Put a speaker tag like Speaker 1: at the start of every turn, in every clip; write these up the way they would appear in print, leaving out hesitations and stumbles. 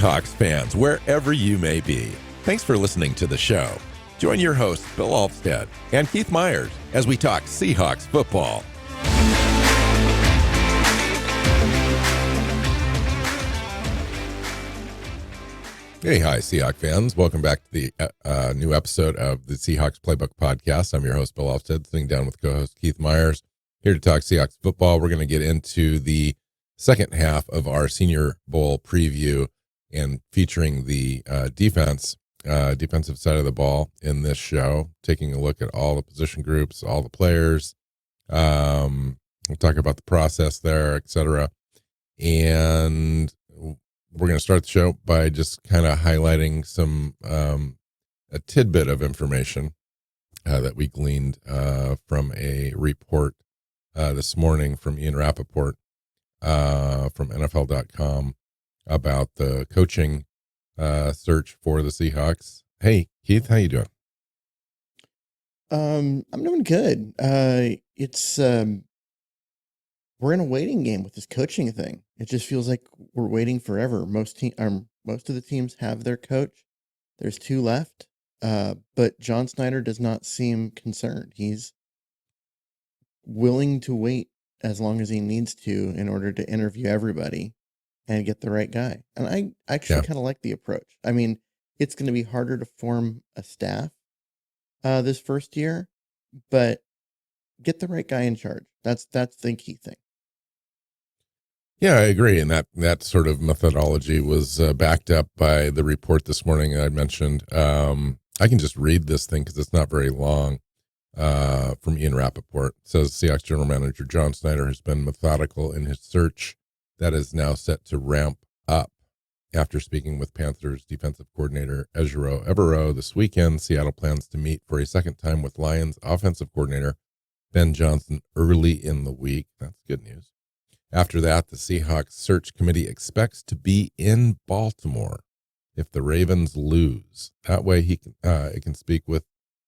Speaker 1: Seahawks fans, wherever you may be. Thanks for listening to the show. Join your hosts, Bill Alvstad and Keith Myers, as we talk Seahawks football. Hey, hi, Seahawks fans. Welcome back to the new episode of the Seahawks Playbook podcast. I'm your host, Bill Alvstad, sitting down with co-host Keith Myers, here to talk Seahawks football. We're going to get into the second half of our Senior Bowl preview and featuring the defensive side of the ball in this show, taking a look at all the position groups, all the players. We'll talk about the process there, etc. And we're going to start the show by just kind of highlighting some a tidbit of information that we gleaned from a report this morning from Ian Rappaport from NFL.com about the coaching search for the Seahawks. Hey, Keith, how you doing?
Speaker 2: I'm doing good. It's we're in a waiting game with this coaching thing. It just feels like we're waiting forever. Most of the teams have their coach. There's two left. But John Snyder does not seem concerned. He's willing to wait as long as he needs to in order to interview everybody and get the right guy. And I actually kind of like the approach. I mean, it's going to be harder to form a staff this first year, but get the right guy in charge. That's the key thing.
Speaker 1: Yeah, I agree. And that sort of methodology was backed up by the report this morning I mentioned. I can just read this thing because it's not very long. From Ian Rappaport. It says Seahawks general manager John Snyder has been methodical in his search that is now set to ramp up. After speaking with Panthers defensive coordinator Ejiro Evero this weekend, Seattle plans to meet for a second time with Lions offensive coordinator Ben Johnson early in the week. That's good news. After that, the Seahawks search committee expects to be in Baltimore if the Ravens lose. That way it can speak with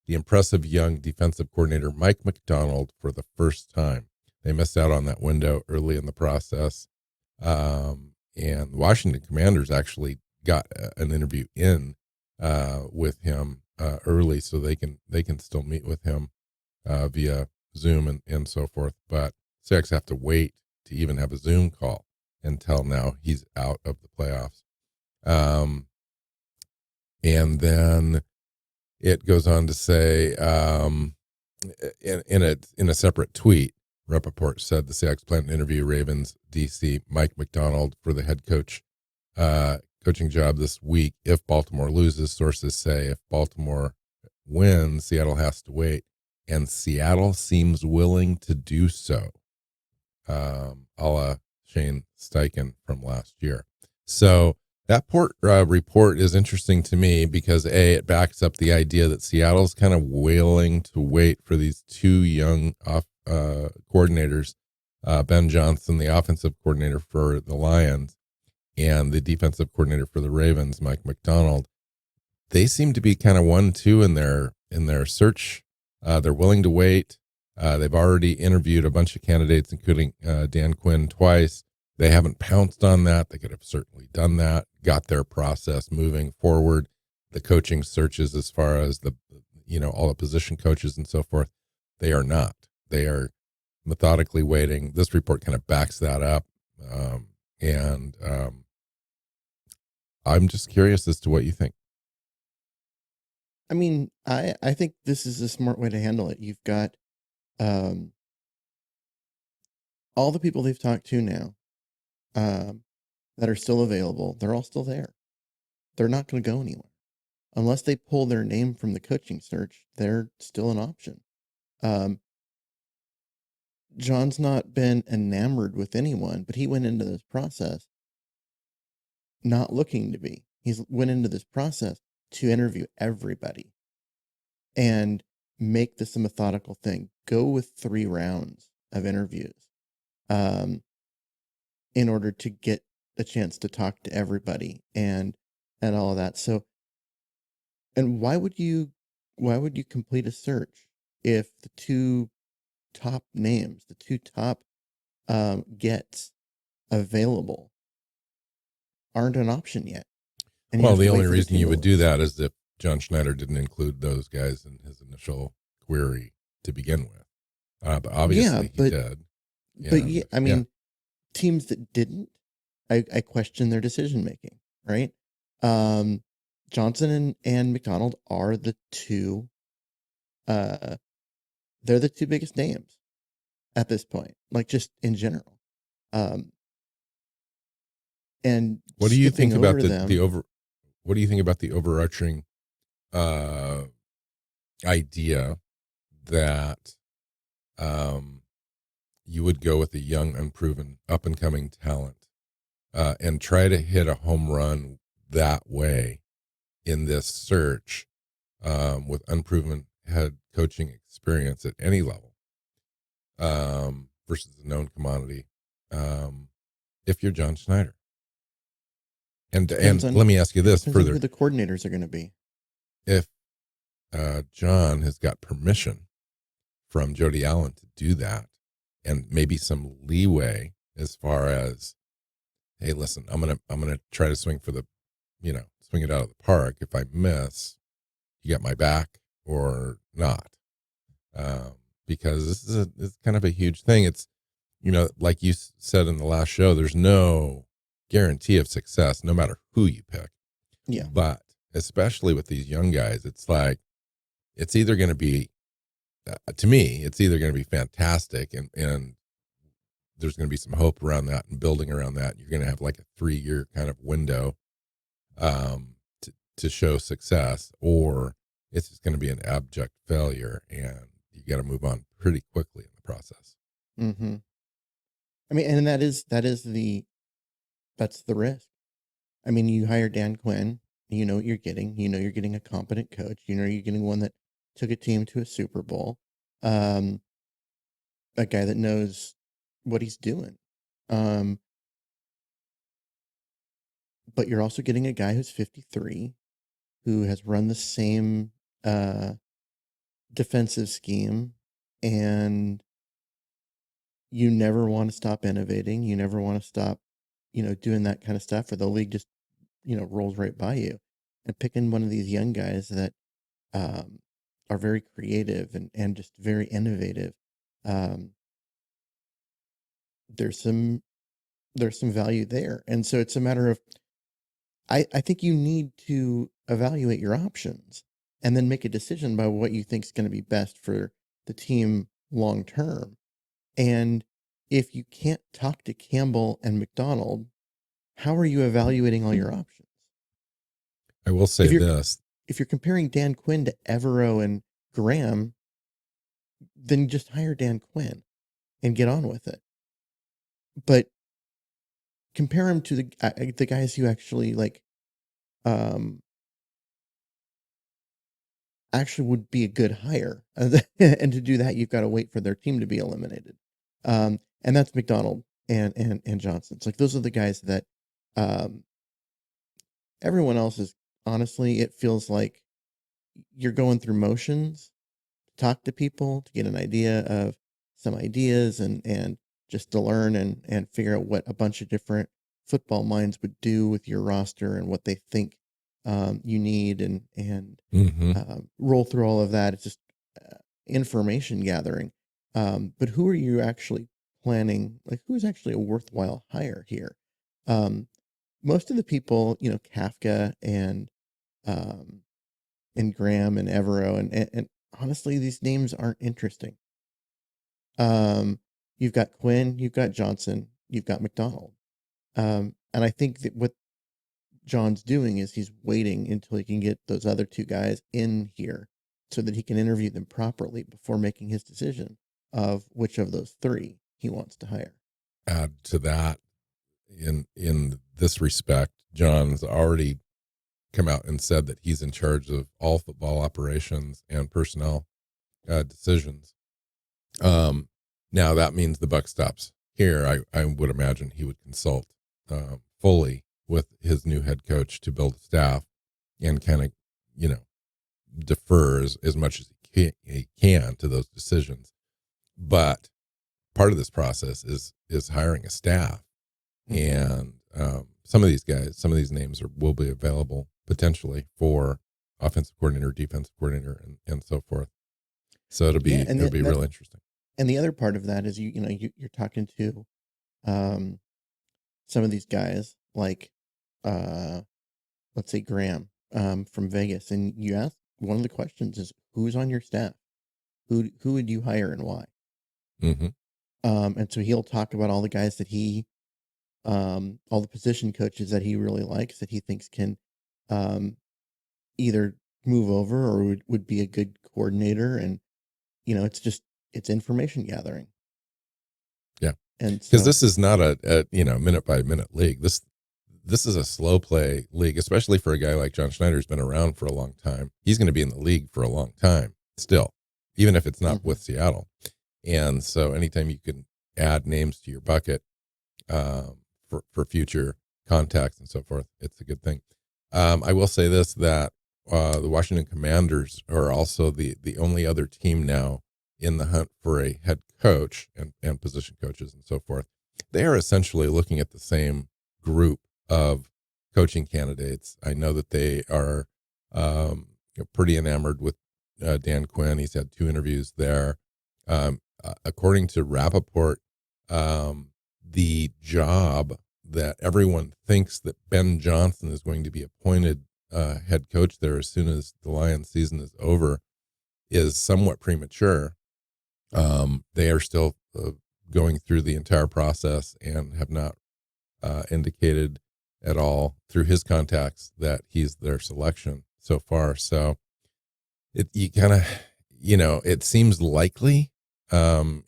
Speaker 1: the impressive young defensive coordinator Mike McDonald for the first time. They missed out on that window early in the process. And the Washington Commanders actually got an interview in with him early, so they can still meet with him via Zoom and so forth. But Seahawks have to wait to even have a Zoom call until now he's out of the playoffs. And then it goes on to say, in a separate tweet, Rappaport said the Seahawks plan to interview Ravens DC Mike McDonald for the head coach coaching job this week. If Baltimore loses, sources say if Baltimore wins, Seattle has to wait, and Seattle seems willing to do so, a la Shane Steichen from last year. So that report is interesting to me because it backs up the idea that Seattle's kind of willing to wait for these two young coordinators, Ben Johnson, the offensive coordinator for the Lions, and the defensive coordinator for the Ravens, Mike McDonald. They seem to be kind of 1-2 in their search. They're willing to wait. They've already interviewed a bunch of candidates, including Dan Quinn twice. They haven't pounced on that. They could have certainly done that, got their process moving forward. The coaching searches, as far as all the position coaches and so forth, they are not. They are methodically waiting. This report kind of backs that up. And I'm just curious as to what you think.
Speaker 2: I mean, I think this is a smart way to handle it. You've got all the people they've talked to now that are still available. They're all still there. They're not going to go anywhere. Unless they pull their name from the coaching search, they're still an option. John's not been enamored with anyone, but he went into this process not looking to be. He's went into this process to interview everybody and make this a methodical thing. Go with 3 rounds of interviews in order to get a chance to talk to everybody and all of that. So, and why would you complete a search if the 2 top names, the 2 top gets available aren't an option yet? And you
Speaker 1: Well,
Speaker 2: have
Speaker 1: the
Speaker 2: to wait
Speaker 1: only
Speaker 2: for the
Speaker 1: reason
Speaker 2: team
Speaker 1: you
Speaker 2: to
Speaker 1: would do
Speaker 2: lose.
Speaker 1: that is if John Schneider didn't include those guys in his initial query to begin with. But
Speaker 2: Yeah,
Speaker 1: obviously he did.
Speaker 2: yeah,
Speaker 1: And
Speaker 2: I
Speaker 1: yeah,
Speaker 2: mean, teams that didn't, I question their decision making, right? Um, Johnson and McDonald are the two. Uh, they're the two biggest names at this point, like just in general. Um, and
Speaker 1: what do you think
Speaker 2: skipping
Speaker 1: about
Speaker 2: over them,
Speaker 1: what do you think about the overarching uh, idea that um, you would go with a young, unproven, up and coming talent and try to hit a home run that way in this search with unproven head coaching experience at any level versus a known commodity if you're John Schneider?
Speaker 2: depends
Speaker 1: And
Speaker 2: on
Speaker 1: let me ask you this
Speaker 2: depends on
Speaker 1: further:
Speaker 2: who the coordinators are going to be.
Speaker 1: if John has got permission from Jody Allen to do that, and maybe some leeway as far as, hey, listen, I'm gonna try to swing for the, swing it out of the park. If I miss, you got my back or not, because it's kind of a huge thing. It's, like you said in the last show, there's no guarantee of success no matter who you pick.
Speaker 2: Yeah,
Speaker 1: But especially with these young guys, it's like it's either going to be, to me, it's either going to be fantastic and there's going to be some hope around that and building around that. You're going to have like a 3-year kind of window to show success, or it's just going to be an abject failure and you got to move on pretty quickly in the process.
Speaker 2: hmm I mean, and that's the risk. I mean, you hire Dan Quinn, you know what you're getting. You know you're getting a competent coach. You know you're getting one that took a team to a Super Bowl. Um, a guy that knows what he's doing. Um, but you're also getting a guy who's 53, who has run the same uh, defensive scheme, and you never want to stop innovating. You never want to stop, doing that kind of stuff, or the league just, rolls right by you. And picking one of these young guys that um, are very creative and just very innovative. Um, there's some there's some value there, and so it's a matter of I think you need to evaluate your options and then make a decision about what you think is going to be best for the team long term. And if you can't talk to Campbell and McDonald, how are you evaluating all your options?
Speaker 1: I will
Speaker 2: If
Speaker 1: say
Speaker 2: you're
Speaker 1: this.
Speaker 2: if you're comparing Dan Quinn to Evero and Graham, then just hire Dan Quinn and get on with it. But compare him to the guys who actually um actually would be a good hire. And to do that, you've got to wait for their team to be eliminated. And that's McDonald and Johnson. It's like those are the guys that um, everyone else is honestly, it feels like you're going through motions, talk to people to get an idea of some ideas and just to learn and figure out what a bunch of different football minds would do with your roster and what they think you need and
Speaker 1: Mm-hmm.
Speaker 2: roll through all of that. It's just information gathering. But who are you actually planning? Like, who's actually a worthwhile hire here? Um, most of the people, Kafka um, and Graham and Evero, and honestly, these names aren't interesting. You've got Quinn, you've got Johnson, you've got McDonald. And I think that what John's doing is he's waiting until he can get those other two guys in here so that he can interview them properly before making his decision of which of those three he wants to hire.
Speaker 1: Add to that, in this respect, John's already come out and said that he's in charge of all football operations and personnel decisions. Now that means the buck stops here. I would imagine he would consult fully with his new head coach to build a staff and kind of, defer as much as he can to those decisions. But part of this process is hiring a staff,
Speaker 2: Mhm.
Speaker 1: and some of these guys, some of these names will be available potentially for offensive coordinator, defensive coordinator, and so forth. So it'll be real interesting.
Speaker 2: And the other part of that is you're talking to some of these guys like let's say Graham from Vegas, and you ask, one of the questions is, who's on your staff? Who would you hire and why?
Speaker 1: Mm-hmm.
Speaker 2: And so he'll talk about all the guys that all the position coaches that he really likes, that he thinks can either move over or would be a good coordinator. And, it's information gathering.
Speaker 1: Yeah.
Speaker 2: And
Speaker 1: because this is not a minute by minute league. This is a slow play league, especially for a guy like John Schneider who's been around for a long time. He's going to be in the league for a long time still, even if it's not with Seattle. And so anytime you can add names to your bucket for future contacts and so forth, it's a good thing. I will say this, that the Washington Commanders are also the only other team now in the hunt for a head coach and position coaches and so forth. They are essentially looking at the same group of coaching candidates. I know that they are pretty enamored with Dan Quinn. He's had 2 interviews there. According to Rappaport, the job that everyone thinks that Ben Johnson is going to be appointed head coach there as soon as the Lions season is over is somewhat premature. They are still going through the entire process and have not indicated at all through his contacts that he's their selection so far. So you kind of, it seems likely, and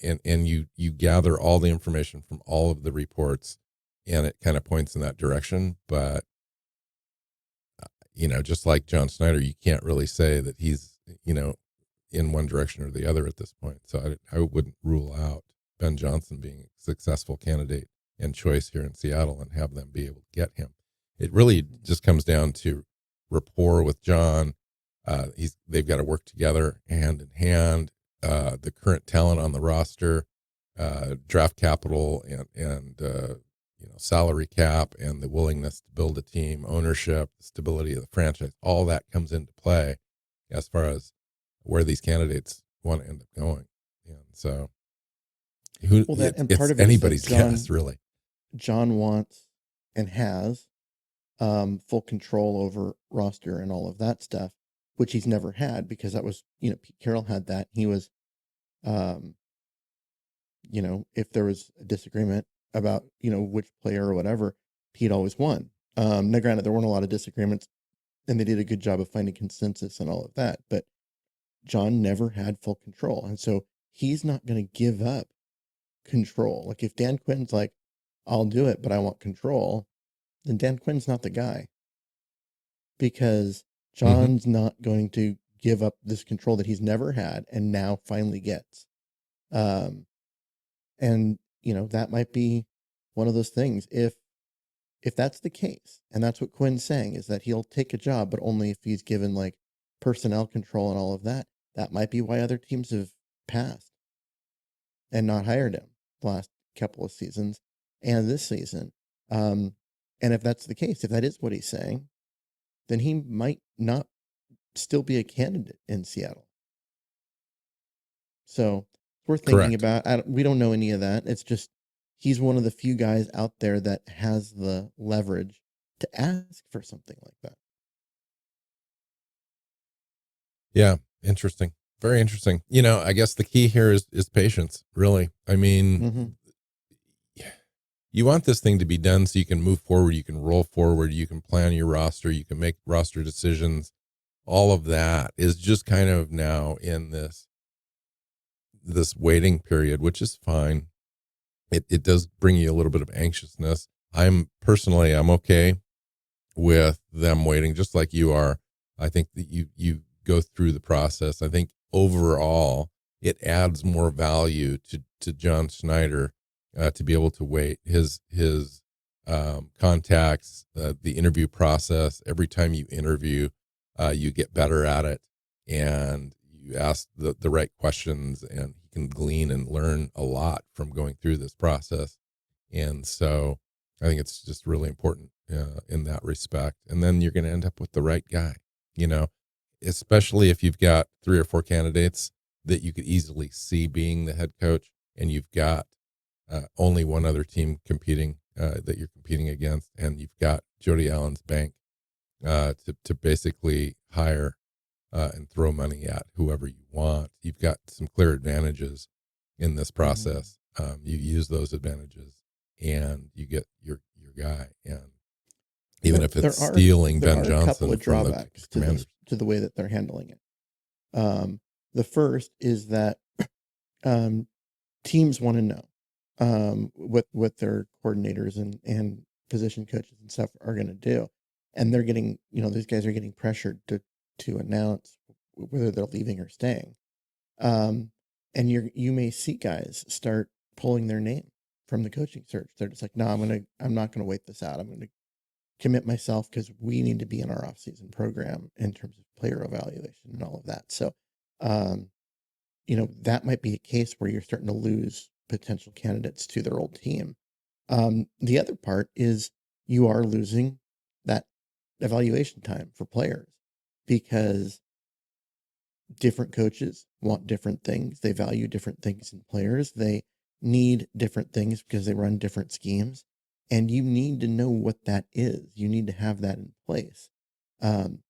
Speaker 1: you gather all the information from all of the reports, and it kind of points in that direction. But just like John Schneider, you can't really say that he's in one direction or the other at this point. So I wouldn't rule out Ben Johnson being a successful candidate and choice here in Seattle and have them be able to get him. It really just comes down to rapport with John. They've got to work together hand in hand. The current talent on the roster, draft capital, and salary cap, and the willingness to build a team, ownership, the stability of the franchise, all that comes into play as far as where these candidates want to end up going. And so part of anybody's guess, really.
Speaker 2: John wants and has full control over roster and all of that stuff, which he's never had, because that was, Pete Carroll had that. He was, if there was a disagreement about, which player or whatever, Pete always won. Now, granted, there weren't a lot of disagreements, and they did a good job of finding consensus and all of that, but John never had full control. And so he's not going to give up control. Like, if Dan Quinn's like, I'll do it, but I want control, then Dan Quinn's not the guy, because John's not going to give up this control that he's never had and now finally gets. And that might be one of those things. If that's the case, and that's what Quinn's saying, is that he'll take a job, but only if he's given like personnel control and all of that, that might be why other teams have passed and not hired him the last couple of seasons and this season. And if that's the case, if that is what he's saying, then he might not still be a candidate in Seattle. So we're thinking about, we don't know any of that. It's just, he's one of the few guys out there that has the leverage to ask for something like that.
Speaker 1: Yeah. Interesting. Very interesting. I guess the key here is patience, really. I mean, you want this thing to be done so you can move forward, you can roll forward, you can plan your roster, you can make roster decisions. All of that is just kind of now in this waiting period, which is fine. It does bring you a little bit of anxiousness. I'm okay with them waiting, just like you are. I think that you go through the process. I think overall it adds more value to John Schneider to be able to wait. His contacts, the interview process. Every time you interview, you get better at it, and you ask the right questions, and he can glean and learn a lot from going through this process. And so I think it's just really important in that respect. And then you're going to end up with the right guy, you know, especially if you've got 3 or 4 candidates that you could easily see being the head coach, and you've got only one other team competing that you're competing against, and you've got Jody Allen's bank to basically hire and throw money at whoever you want. You've got some clear advantages in this process. You use those advantages, and you get your guy. And even if it's stealing Ben
Speaker 2: a couple
Speaker 1: Johnson
Speaker 2: of
Speaker 1: from the
Speaker 2: drawbacks
Speaker 1: Commanders,
Speaker 2: to the way that they're handling it. The first is that teams want to know what their coordinators and position coaches and stuff are going to do, and they're getting, these guys are getting pressured to announce whether they're leaving or staying. And you may see guys start pulling their name from the coaching search. They're just like, no, I'm not gonna wait this out. I'm gonna commit myself because we need to be in our off-season program in terms of player evaluation and all of that. So, that might be a case where you're starting to lose potential candidates to their old team. The other part is you are losing that evaluation time for players because different coaches want different things. They value different things in players. They need different things because they run different schemes. And you need to know what that is. You need to have that in place um,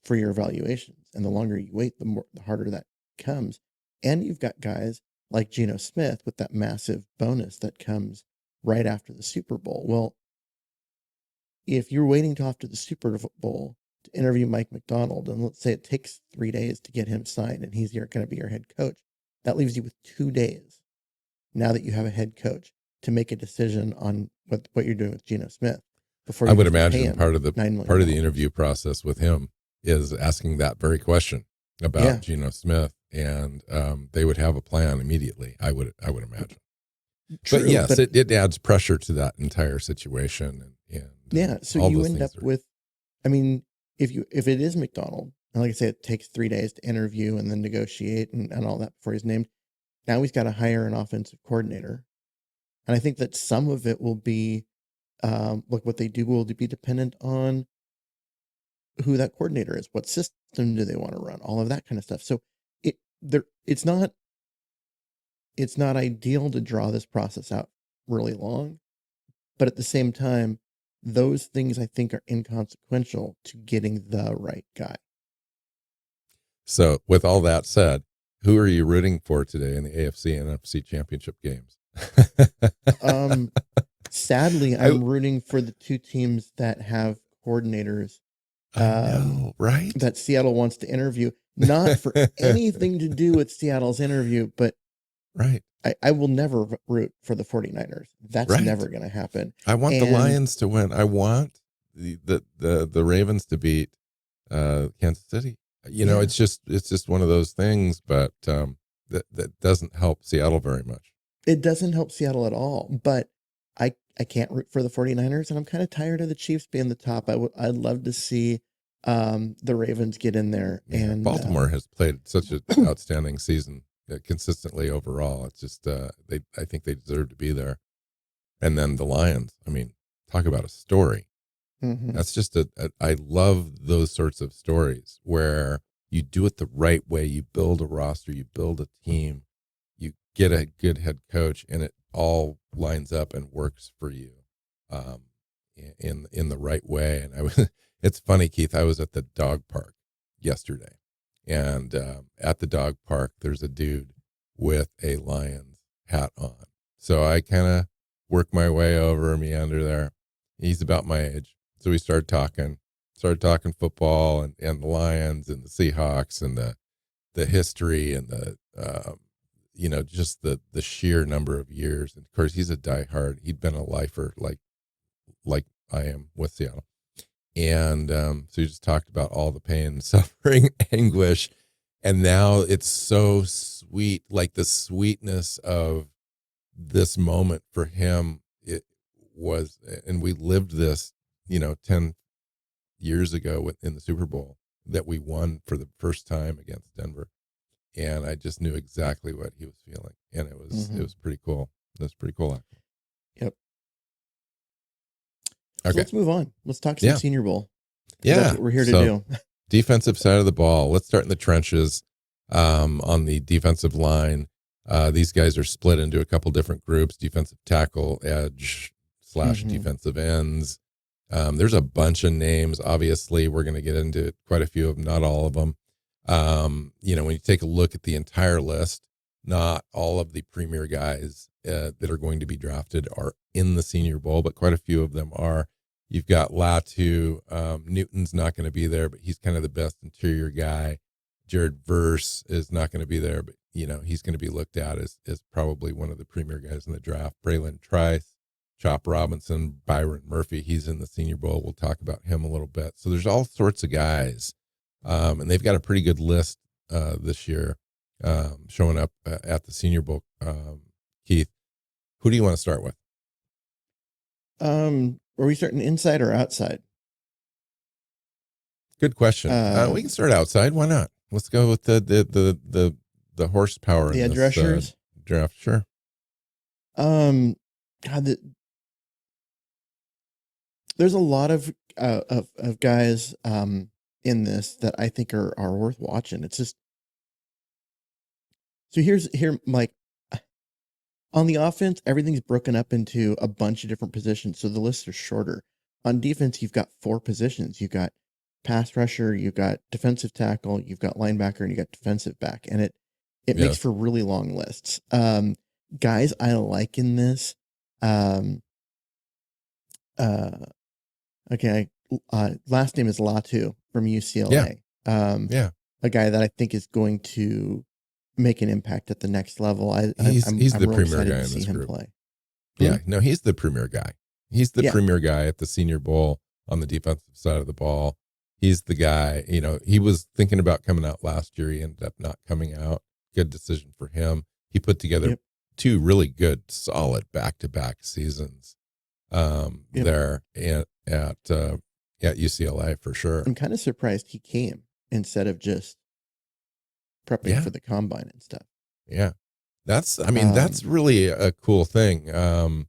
Speaker 2: for your evaluations. And the longer you wait, the harder that comes. And you've got guys like Geno Smith with that massive bonus that comes right after the Super Bowl. Well, if you're waiting till after the Super Bowl to interview Mike Macdonald, and let's say it takes 3 days to get him signed and he's going to be your head coach, that leaves you with 2 days, now that you have a head coach, to make a decision on what you're doing with Geno Smith before
Speaker 1: I
Speaker 2: you
Speaker 1: would
Speaker 2: have to pay
Speaker 1: imagine
Speaker 2: him
Speaker 1: part of
Speaker 2: $9 million.
Speaker 1: the interview process with him is asking that very question about Geno Smith, and they would have a plan immediately. I would imagine.
Speaker 2: True,
Speaker 1: but yes, it adds pressure to that entire situation, and
Speaker 2: so you end up with, I mean, if it is McDonald, and like I say, it takes 3 days to interview and then negotiate and all that before he's named. Now he's got to hire an offensive coordinator, and I think that some of it will be, like what they do will be dependent on who that coordinator is, what system do they want to run, all of that kind of stuff. So it's not ideal to draw this process out really long, but at the same time, those things I think are inconsequential to getting the right guy.
Speaker 1: So, with all that said, who are you rooting for today in the AFC and NFC championship games?
Speaker 2: Sadly, I'm rooting for the two teams that have coordinators.
Speaker 1: I know, right?
Speaker 2: That Seattle wants to interview, not for anything to do with Seattle's interview, but
Speaker 1: right.
Speaker 2: I will never root for the 49ers. That's never going to happen.
Speaker 1: I want the Lions to win. I want the Ravens to beat Kansas City. It's just one of those things, but that doesn't help Seattle very much.
Speaker 2: It doesn't help Seattle at all, but I can't root for the 49ers, and I'm kind of tired of the Chiefs being the top. I'd love to see the Ravens get in there.
Speaker 1: Yeah, and Baltimore has played such an outstanding season consistently overall. It's just I think they deserve to be there. And then the Lions, I mean, talk about a story. Mm-hmm. That's just I love those sorts of stories where you do it the right way. You build a roster, you build a team, you get a good head coach, and it all lines up and works for you in the right way. And it's funny, Keith, I was at the dog park yesterday, and at the dog park, there's a dude with a Lions hat on. So I kind of work my way over, meander there. He's about my age. So we started talking football and the Lions and the Seahawks and the history and the, just the sheer number of years. And of course, he's a diehard. He'd been a lifer like I am with Seattle. And so he just talked about all the pain, suffering, anguish. And now it's so sweet, like the sweetness of this moment for him. It was, and we lived this, 10 years ago in the Super Bowl that we won for the first time against Denver. And I just knew exactly what he was feeling. And it was pretty cool. It was pretty cool, actually.
Speaker 2: Yep. So
Speaker 1: Okay.
Speaker 2: let's move on. Let's talk some
Speaker 1: Yeah.
Speaker 2: Senior Bowl.
Speaker 1: Yeah.
Speaker 2: That's what we're here to do.
Speaker 1: Defensive side of the ball. Let's start in the trenches. On the defensive line, these guys are split into a couple different groups: defensive tackle, edge / defensive ends. There's a bunch of names. Obviously, we're going to get into quite a few of them, not all of them. When you take a look at the entire list, not all of the premier guys that are going to be drafted are in the Senior Bowl, but quite a few of them are. You've got Latu. Newton's not going to be there, but he's kind of the best interior guy. Jared Verse is not going to be there, but he's going to be looked at as probably one of the premier guys in the draft. Braylon Trice, Chop Robinson, Byron Murphy. He's in the Senior Bowl. We'll talk about him a little bit. So there's all sorts of guys, and they've got a pretty good list this year showing up at the Senior Bowl. Keith, who do you want to start with?
Speaker 2: Are we starting inside or outside?
Speaker 1: Good question. We can start outside. Why not? Let's go with the horsepower.
Speaker 2: The edge rushers
Speaker 1: draft. Sure.
Speaker 2: God, there's a lot of guys in this that I think are worth watching. It's just so here, Mike. On the offense, everything's broken up into a bunch of different positions, so the lists are shorter. On defense, you've got 4 positions. You've got pass rusher, you've got defensive tackle, you've got linebacker, and you got defensive back, and it makes for really long lists. Guys I like in this. Okay, last name is Latu from UCLA. A guy that I think is going to make an impact at the next level.
Speaker 1: He's the
Speaker 2: real
Speaker 1: premier
Speaker 2: excited
Speaker 1: guy
Speaker 2: to
Speaker 1: in
Speaker 2: see
Speaker 1: this
Speaker 2: him
Speaker 1: group.
Speaker 2: play.
Speaker 1: Yeah, no, he's the premier guy. He's the premier guy at the Senior Bowl on the defensive side of the ball. He's the guy, he was thinking about coming out last year. He ended up not coming out. Good decision for him. He put together 2 really good, solid back-to-back seasons there at UCLA for sure.
Speaker 2: I'm kind of surprised he came instead of just prepping for the combine and stuff.
Speaker 1: Yeah. That's really a cool thing.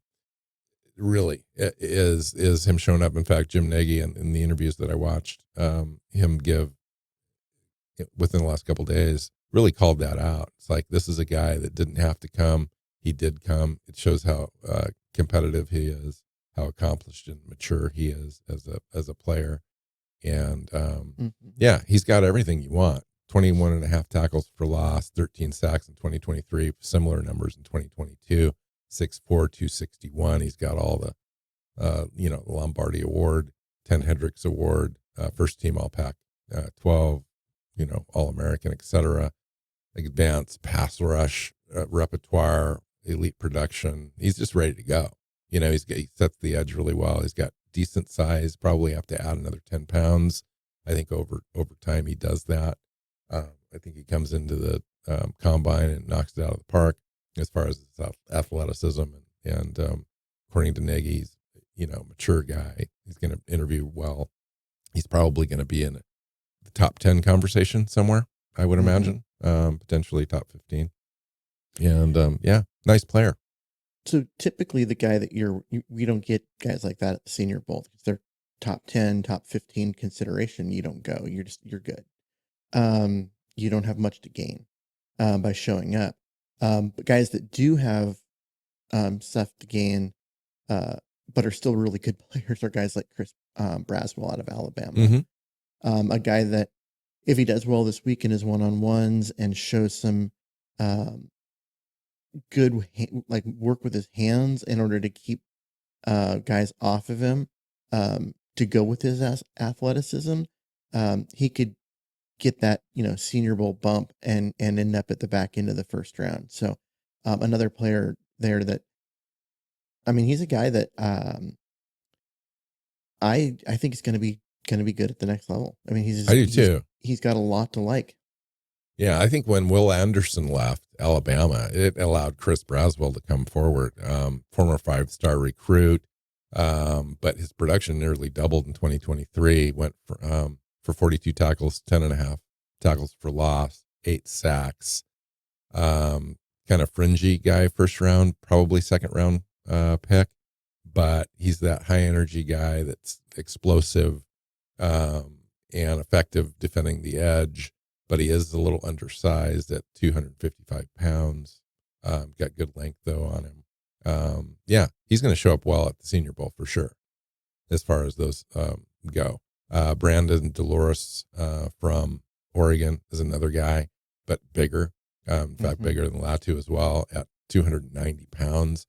Speaker 1: Really is him showing up. In fact, Jim Nagy in the interviews that I watched him give within the last couple of days really called that out. It's like, this is a guy that didn't have to come. He did come. It shows how competitive he is, how accomplished and mature he is as a player. And he's got everything you want. 21.5 tackles for loss, 13 sacks in 2023, similar numbers in 2022, 6'4", 261. He's got all the, the Lombardi Award, 10 Hendricks Award, first team All-Pac 12, All-American, etc. Advanced pass rush, repertoire, elite production. He's just ready to go. He sets the edge really well. He's got decent size, probably have to add another 10 pounds. I think over time he does that. I think he comes into the combine and knocks it out of the park as far as his athleticism and according to Nagy, he's mature guy. He's going to interview well. He's probably going to be in the top 10 conversation somewhere, I would imagine, potentially top 15. And nice player.
Speaker 2: So typically the guy that we don't get guys like that at the Senior Bowl because they're top 10, top 15 consideration. You don't go. You're good. You don't have much to gain by showing up. But guys that do have stuff to gain, but are still really good players are guys like Chris Braswell out of Alabama. A guy that if he does well this week in his one-on-ones and shows some good work with his hands in order to keep guys off of him to go with his athleticism, he could get that Senior Bowl bump and end up at the back end of the first round. So another player there that he's a guy that I think is going to be good at the next level. I do too. He's got a lot to like.
Speaker 1: Yeah, I think when Will Anderson left Alabama, it allowed Chris Braswell to come forward, former 5-star recruit, but his production nearly doubled in 2023. Went for 42 tackles, 10.5 tackles for loss, 8 sacks. Kind of fringy guy, first round, probably second round pick, but he's that high energy guy that's explosive and effective defending the edge. But he is a little undersized at 255 pounds. Got good length though on him. Yeah, he's going to show up well at the Senior Bowl for sure, as far as those go. Brandon Dolores from Oregon is another guy, but bigger. In fact, bigger than Latu as well at 290 pounds.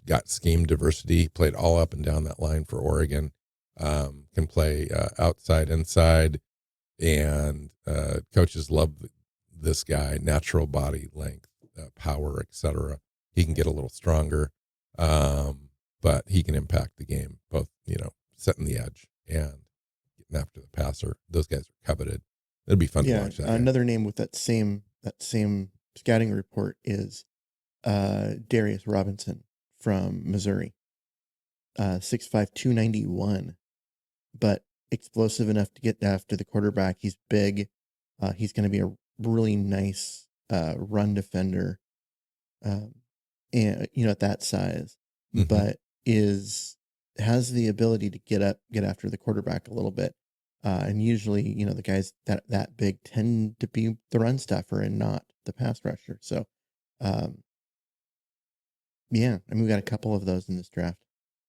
Speaker 1: Got scheme diversity, played all up and down that line for Oregon. Can play outside, inside, and coaches love this guy. Natural body length, power, etc. He can get a little stronger, but he can impact the game, both, setting the edge and getting after the passer. Those guys are coveted. It'll be fun to watch that.
Speaker 2: Another name with that same scouting report is Darius Robinson from Missouri. 6'5", 291, but explosive enough to get after the quarterback. He's big. He's going to be a really nice run defender, and at that size, but has the ability to get after the quarterback a little bit. And usually, the guys that big tend to be the run stuffer and not the pass rusher. So, we got a couple of those in this draft.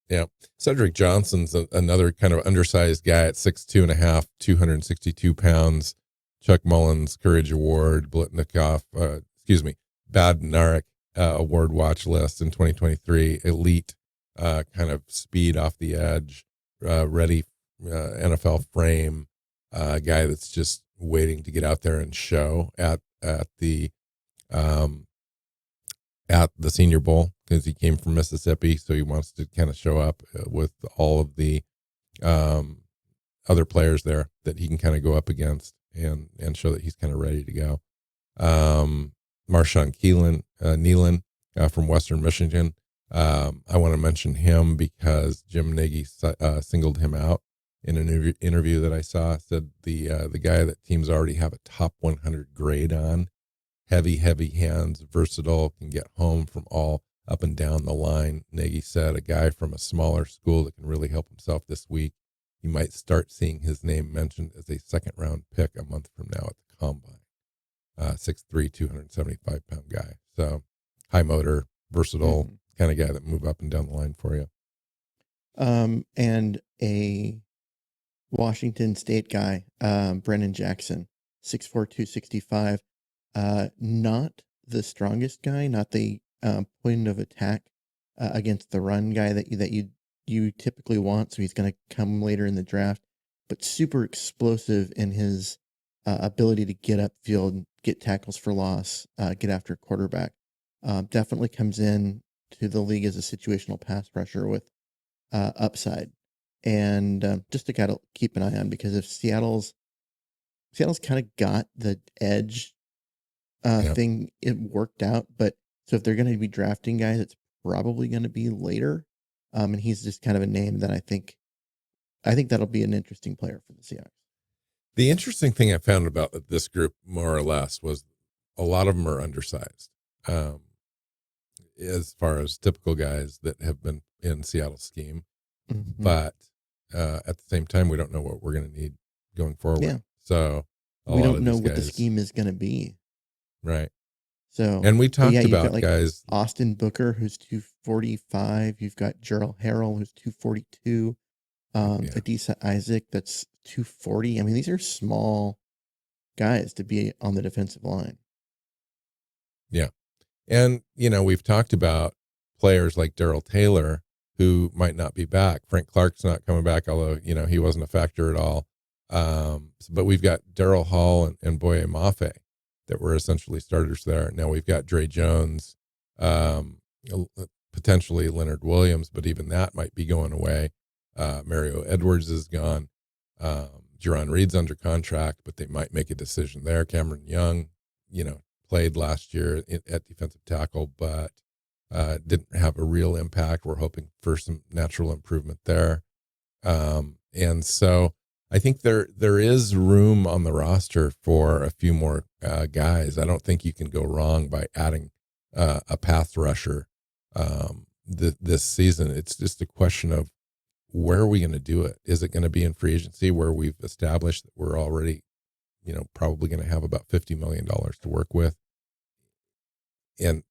Speaker 1: Yeah. Cedric Johnson's another kind of undersized guy at 6'2.5", 262 pounds. Chuck Mullins Courage Award, Badnarik Award watch list in 2023. Elite kind of speed off the edge, ready NFL frame, guy that's just waiting to get out there and show at the Senior Bowl, because he came from Mississippi, so he wants to kind of show up with all of the other players there that he can kind of go up against and show that he's kind of ready to go. Marshawn Nealon from Western Michigan. I want to mention him because Jim Nagy singled him out in an interview that I saw. Said the guy that teams already have a top 100 grade on. Heavy hands, versatile, can get home from all up and down the line. Nagy said a guy from a smaller school that can really help himself this week. You might start seeing his name mentioned as a second-round pick a month from now at the Combine. 6'3", 275-pound guy. So high motor, versatile, kind of guy that move up and down the line for you.
Speaker 2: And a Washington State guy, Brennan Jackson, 6'4", 265. Not the strongest guy, not the point of attack against the run guy that you typically want. So he's going to come later in the draft, but super explosive in his ability to get upfield, get tackles for loss, get after a quarterback. Definitely comes in to the league as a situational pass rusher with upside, and just a guy to keep an eye on, because if Seattle's kind of got the edge thing, it worked out. But so if they're going to be drafting guys, it's probably going to be later. And he's just kind of a name that I think that'll be an interesting player for the Seahawks.
Speaker 1: The interesting thing I found about this group, more or less, was a lot of them are undersized. As far as typical guys that have been in Seattle's scheme. But at the same time, we don't know what we're going to need going forward. Yeah. So
Speaker 2: we don't know what the scheme is going to be.
Speaker 1: Right.
Speaker 2: So,
Speaker 1: and we talked about guys.
Speaker 2: Austin Booker, who's 245. You've got Gerald Harrell, who's 242. Adisa Isaac, that's 240. I mean, these are small guys to be on the defensive line.
Speaker 1: Yeah. And, we've talked about players like Darrell Taylor, who might not be back. Frank Clark's not coming back, although, he wasn't a factor at all. But we've got Darryl Hall and Boye Mafe that were essentially starters there. Now we've got Dre Jones, potentially Leonard Williams, but even that might be going away. Mario Edwards is gone. Jerron Reed's under contract, but they might make a decision there. Cameron Young, played last year at defensive tackle, but didn't have a real impact. We're hoping for some natural improvement there. And so I think there is room on the roster for a few more guys. I don't think you can go wrong by adding a pass rusher this season. It's just a question of where are we going to do it? Is it going to be in free agency where we've established that we're already, probably going to have about $50 million to work with? And,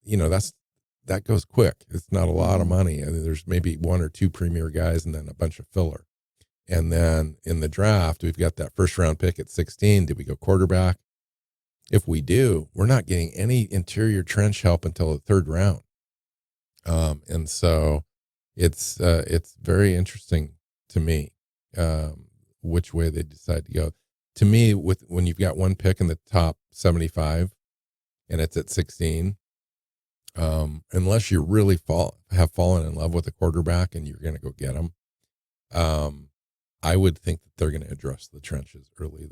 Speaker 1: that goes quick. It's not a lot of money. I mean, there's maybe one or two premier guys and then a bunch of filler. And then in the draft, we've got that first round pick at 16. Did we go quarterback? If we do, we're not getting any interior trench help until the third round. And so it's very interesting to me, which way they decide to go. To me, when you've got one pick in the top 75 and it's at 16, unless you really have fallen in love with a quarterback and you're going to go get them, I would think that they're going to address the trenches early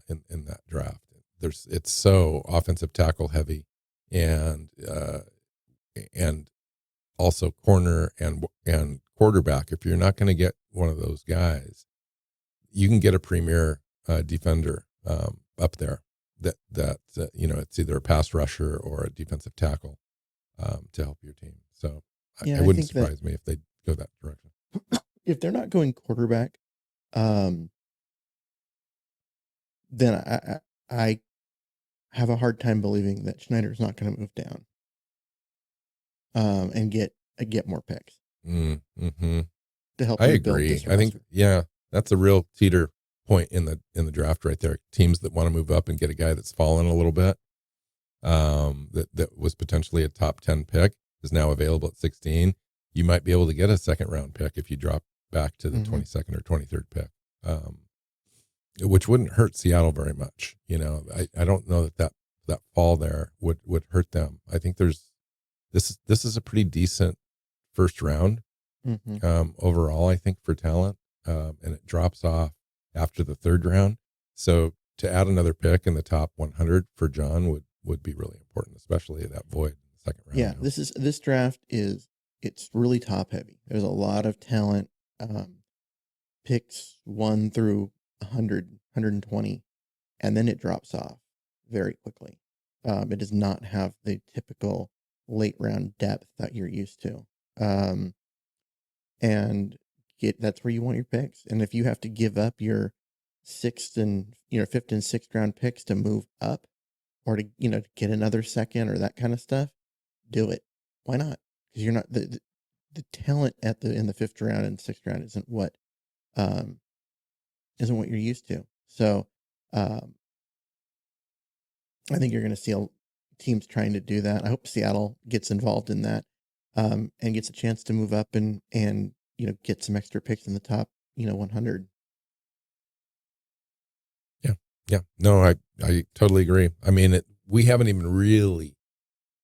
Speaker 1: in that draft. It's so offensive tackle heavy, and also corner and quarterback. If you're not going to get one of those guys, you can get a premier defender up there. It's either a pass rusher or a defensive tackle to help your team. So it wouldn't surprise me if they go that direction.
Speaker 2: If they're not going quarterback, then I have a hard time believing that Schneider's not going to move down and get more picks
Speaker 1: Mm-hmm.
Speaker 2: to help.
Speaker 1: I agree. I think that's a real teeter point in the draft right there. Teams that want to move up and get a guy that's fallen a little bit, that was potentially a top 10 pick, is now available at 16. You might be able to get a second round pick if you drop back to the 22nd or 23rd pick, which wouldn't hurt Seattle very much. I don't know that fall there would hurt them. I think this is a pretty decent first round overall, I think, for talent, and it drops off after the third round. So to add another pick in the top 100 for John would be really important, especially that void in the second round.
Speaker 2: Yeah, this draft it's really top heavy. There's a lot of talent, picks 1 through 100, 120, and then it drops off very quickly. It does not have the typical late round depth that you're used to. And that's where you want your picks. And if you have to give up your fifth and sixth round picks to move up, or to get another second or that kind of stuff, do it. Why not? Because you're not the talent in the fifth round and sixth round isn't what you're used to. So I think you're going to see teams trying to do that. I hope Seattle gets involved in that, and gets a chance to move up and get some extra picks in the top 100.
Speaker 1: Yeah. No, I totally agree. I mean, we haven't even really,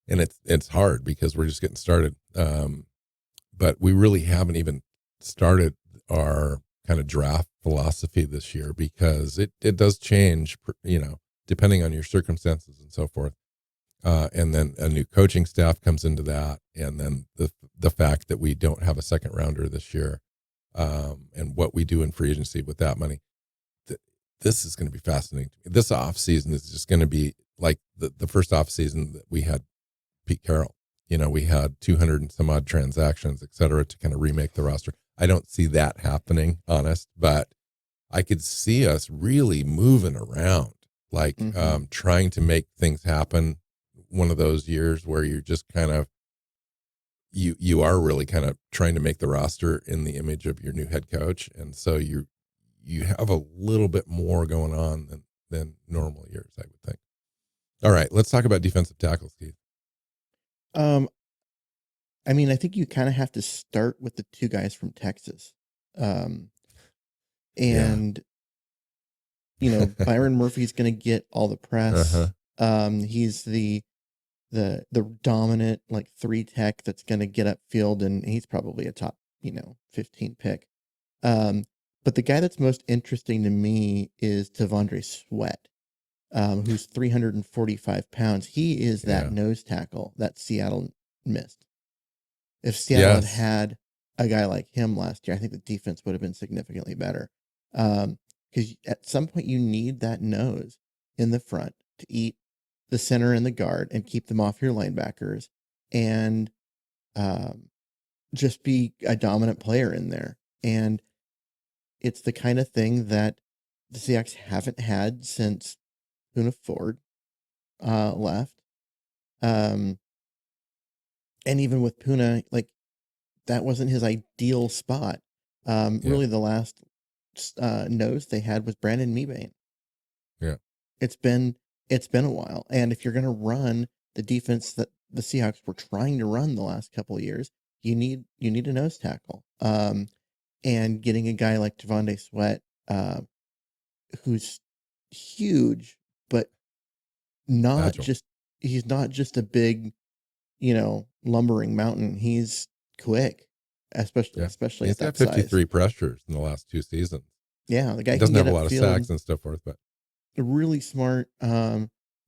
Speaker 1: and it's hard because we're just getting started. But we really haven't even started our kind of draft philosophy this year, because it does change, depending on your circumstances and so forth. And then a new coaching staff comes into that. And then the fact that we don't have a second rounder this year, and what we do in free agency with that money. This is going to be fascinating to me. This off season is just going to be like the first off season that we had Pete Carroll. We had 200 and some odd transactions, et cetera, to kind of remake the roster. I don't see that happening, honest, but I could see us really moving around, like trying to make things happen. One of those years where you're just kind of, you are really kind of trying to make the roster in the image of your new head coach. And so you have a little bit more going on than normal years, I would think. All right, let's talk about defensive tackles, Keith.
Speaker 2: I mean, I think you kind of have to start with the two guys from Texas. And Byron Murphy's going to get all the press. He's the dominant, like, 3 tech that's going to get upfield, and he's probably a top 15 pick. But the guy that's most interesting to me is Tavondre Sweat, who's 345 pounds. He is that nose tackle that Seattle missed. If Seattle had a guy like him last year, I think the defense would have been significantly better. Because at some point you need that nose in the front to eat the center and the guard and keep them off your linebackers. And just be a dominant player in there. And it's the kind of thing that the Seahawks haven't had since Poona Ford left. And even with Poona, like, that wasn't his ideal spot. Really, the last nose they had was Brandon Mebane.
Speaker 1: Yeah.
Speaker 2: It's been a while. And if you're going to run the defense that the Seahawks were trying to run the last couple of years, you need a nose tackle. And getting a guy like Devontae Sweat, who's huge, but not
Speaker 1: Agile.
Speaker 2: he's not just a big, lumbering mountain. He's quick, especially
Speaker 1: He's
Speaker 2: at
Speaker 1: got
Speaker 2: that size.
Speaker 1: 53 pressures in the last 2 seasons.
Speaker 2: Yeah, the guy
Speaker 1: He
Speaker 2: can
Speaker 1: doesn't
Speaker 2: get
Speaker 1: have a lot of
Speaker 2: upfield.
Speaker 1: sacks and so forth, but
Speaker 2: Really smart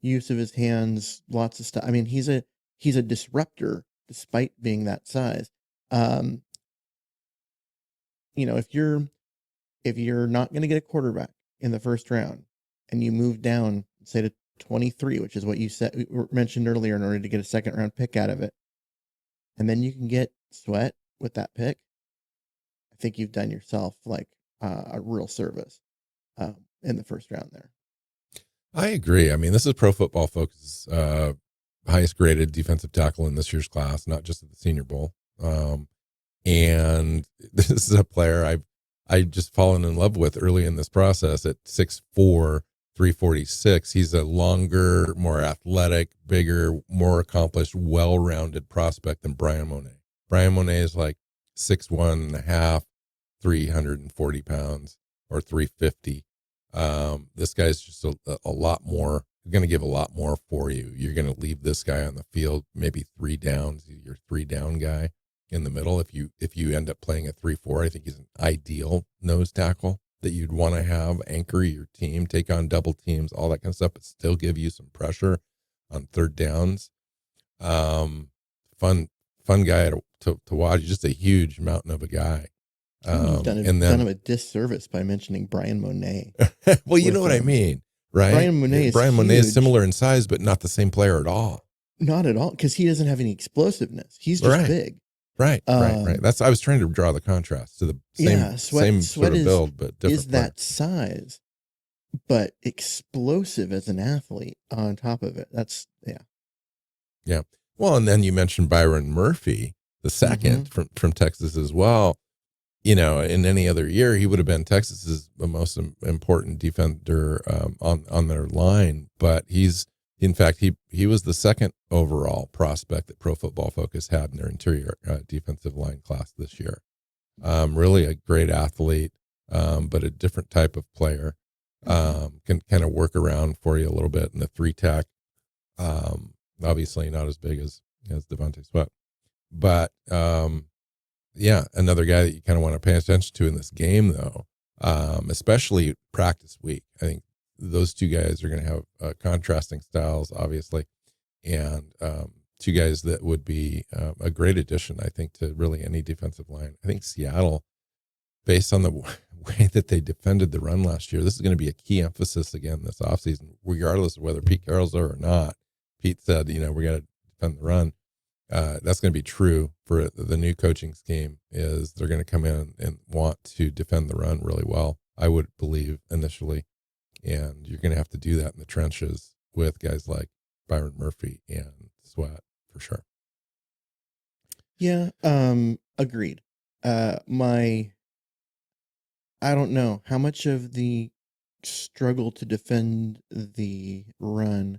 Speaker 2: use of his hands, lots of stuff. I mean, he's a disruptor despite being that size. If you're not going to get a quarterback in the first round and you move down, say, to 23, which is what you mentioned earlier, in order to get a second round pick out of it, and then you can get Sweat with that pick, I think you've done yourself like a real service in the first round there.
Speaker 1: I agree. I mean, this is Pro Football Focus, highest graded defensive tackle in this year's class, not just at the Senior Bowl. And this is a player I just fallen in love with early in this process at 6'4", 346. He's a longer, more athletic, bigger, more accomplished, well-rounded prospect than Brian Monet. Brian Monet is like 6'1.5", 340 pounds or 350. This guy's just a lot more, going to give a lot more for you. You're going to leave this guy on the field, maybe 3 downs, your 3 down guy in the middle. If you end up playing a 3-4, I think he's an ideal nose tackle that you'd want to have, anchor your team, take on double teams, all that kind of stuff, but still give you some pressure on 3rd downs. Fun guy to watch. Just a huge mountain of a guy.
Speaker 2: You've done him a disservice by mentioning Brian Monet.
Speaker 1: Well, you know what I mean, right?
Speaker 2: Brian Monet
Speaker 1: is similar in size, but not the same player at all.
Speaker 2: Not at all, because he doesn't have any explosiveness. He's just big.
Speaker 1: Right. That's, I was trying to draw the contrast to the same sort of build, but different.
Speaker 2: Is that size, but explosive as an athlete on top of it. That's
Speaker 1: yeah. Well, and then you mentioned Byron Murphy, the second from Texas as well. In any other year, he would have been Texas's most important defender on their line. But in fact, he was the 2nd overall prospect that Pro Football Focus had in their interior defensive line class this year. Really a great athlete, but a different type of player. Can kind of work around for you a little bit in the 3-tech. Obviously not as big as Devontae Sweat, but yeah, another guy that you kind of want to pay attention to in this game, though, especially practice week. I think those 2 guys are going to have contrasting styles, obviously, and 2 guys that would be a great addition, I think, to really any defensive line. I think Seattle, based on the way that they defended the run last year, this is going to be a key emphasis again this offseason, regardless of whether Pete Carroll's there or not. Pete said, we're going to defend the run. That's going to be true for the new coaching scheme. Is they're going to come in and want to defend the run really well, I would believe, initially. And you're going to have to do that in the trenches with guys like Byron Murphy and Sweat, for sure.
Speaker 2: Yeah, agreed. I don't know how much of the struggle to defend the run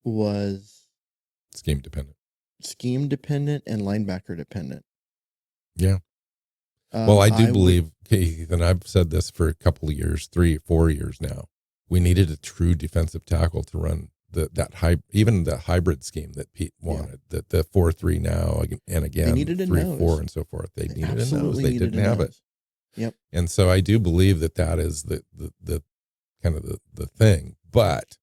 Speaker 2: was
Speaker 1: scheme dependent
Speaker 2: and linebacker dependent.
Speaker 1: Yeah. Well, I do believe, Keith, and I've said this for a couple of years, 3-4 years now, we needed a true defensive tackle to run even the hybrid scheme that Pete wanted, that the 4-3 now and again, 3-4 and so forth. They needed a nose. They didn't have it.
Speaker 2: Yep.
Speaker 1: And so I do believe that is the kind of the thing, but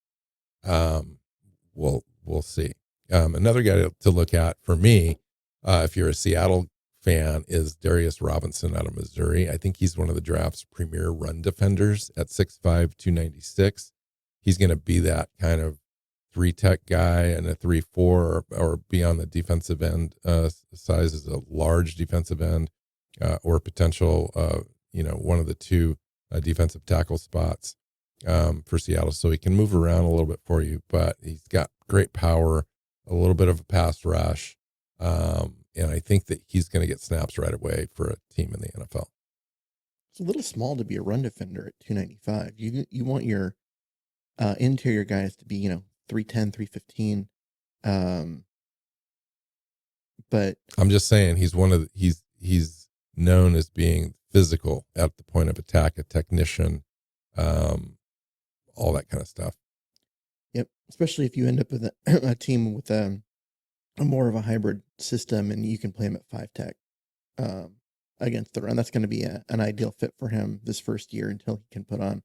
Speaker 1: we'll see. Another guy to look at for me, if you're a Seattle fan, is Darius Robinson out of Missouri. I think he's one of the draft's premier run defenders at 6'5", 296. He's going to be that kind of 3 tech guy and a 3-4 or be on the defensive end size as a large defensive end or potential, one of the two defensive tackle spots for Seattle. So he can move around a little bit for you, but he's got great power, a little bit of a pass rush. And I think that he's going to get snaps right away for a team in the NFL.
Speaker 2: It's a little small to be a run defender at 295. You want your interior guys to be, 310, 315. But
Speaker 1: I'm just saying he's he's known as being physical at the point of attack, a technician, all that kind of stuff.
Speaker 2: Yep. Especially if you end up with a team with a more of a hybrid system and you can play him at 5 tech against the run. That's going to be an ideal fit for him this first year until he can put on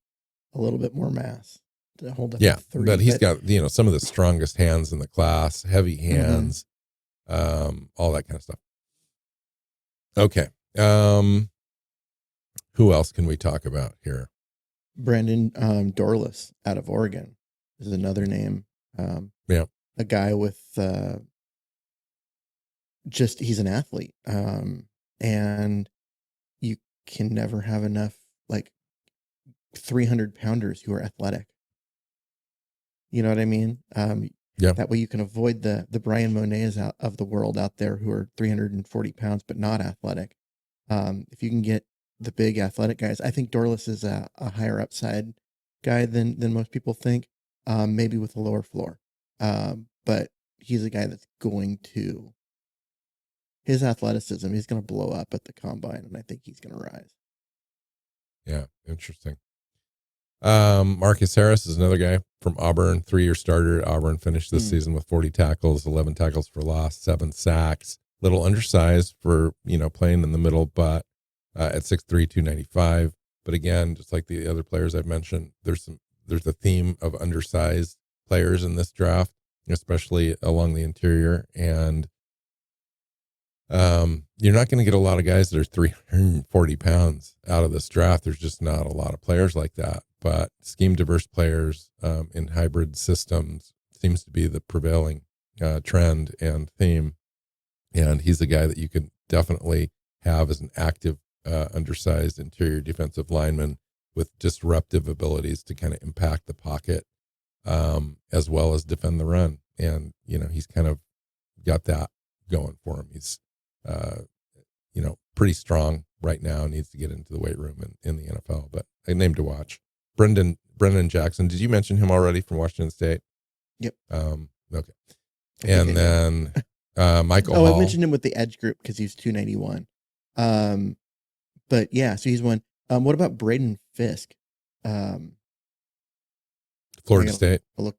Speaker 2: a little bit more mass to hold up.
Speaker 1: Yeah, but he's got, some of the strongest hands in the class, heavy hands, all that kind of stuff. Okay. Who else can we talk about here?
Speaker 2: Brandon Dorless out of Oregon is another name.
Speaker 1: Yeah.
Speaker 2: A guy with he's an athlete. And you can never have enough 300 pounders who are athletic. You know what I mean?
Speaker 1: Yeah.
Speaker 2: That way you can avoid the Brian Monets of the world out there who are 340 pounds but not athletic. If you can get the big athletic guys, I think Dorless is a higher upside guy than most people think, maybe with a lower floor. But he's a guy that's going to, his athleticism, he's going to blow up at the combine, and I think he's going to rise.
Speaker 1: Yeah, interesting. Marcus Harris is another guy from Auburn, 3-year starter at Auburn, finished this season with 40 tackles, 11 tackles for loss, 7 sacks. Little undersized for, playing in the middle, but at 6'3", 295. But again, just like the other players I've mentioned, there's a theme of undersized players in this draft, especially along the interior. And you're not going to get a lot of guys that are 340 pounds out of this draft. There's just not a lot of players like that. But scheme diverse players in hybrid systems seems to be the prevailing trend and theme. And he's a guy that you can definitely have as an active, undersized interior defensive lineman with disruptive abilities to kind of impact the pocket as well as defend the run. And, he's kind of got that going for him. He's, pretty strong right now, needs to get into the weight room in the NFL, but a name to watch. Brendan Jackson. Did you mention him already from Washington State?
Speaker 2: Yep.
Speaker 1: Okay. And then Michael Hall.
Speaker 2: I mentioned him with the Edge group because he's 291. But yeah, so he's one. What about Braden Fisk?
Speaker 1: Florida State.
Speaker 2: Look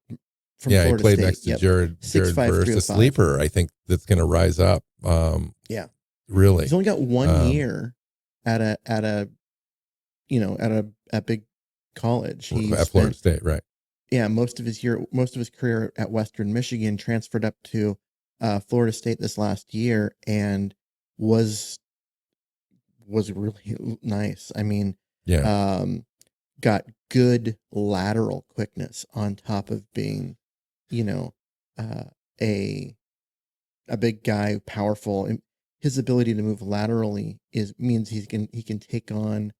Speaker 1: from Florida he played State. Next to Jared Verse, a sleeper, I think, that's going to rise up.
Speaker 2: Yeah.
Speaker 1: Really.
Speaker 2: He's only got 1 year at a big college. He's
Speaker 1: at Florida State, right?
Speaker 2: Yeah, most of his career at Western Michigan, transferred up to Florida State this last year, and was really nice. I mean,
Speaker 1: yeah,
Speaker 2: got good lateral quickness on top of being, a big guy, powerful. And his ability to move laterally means he can take on,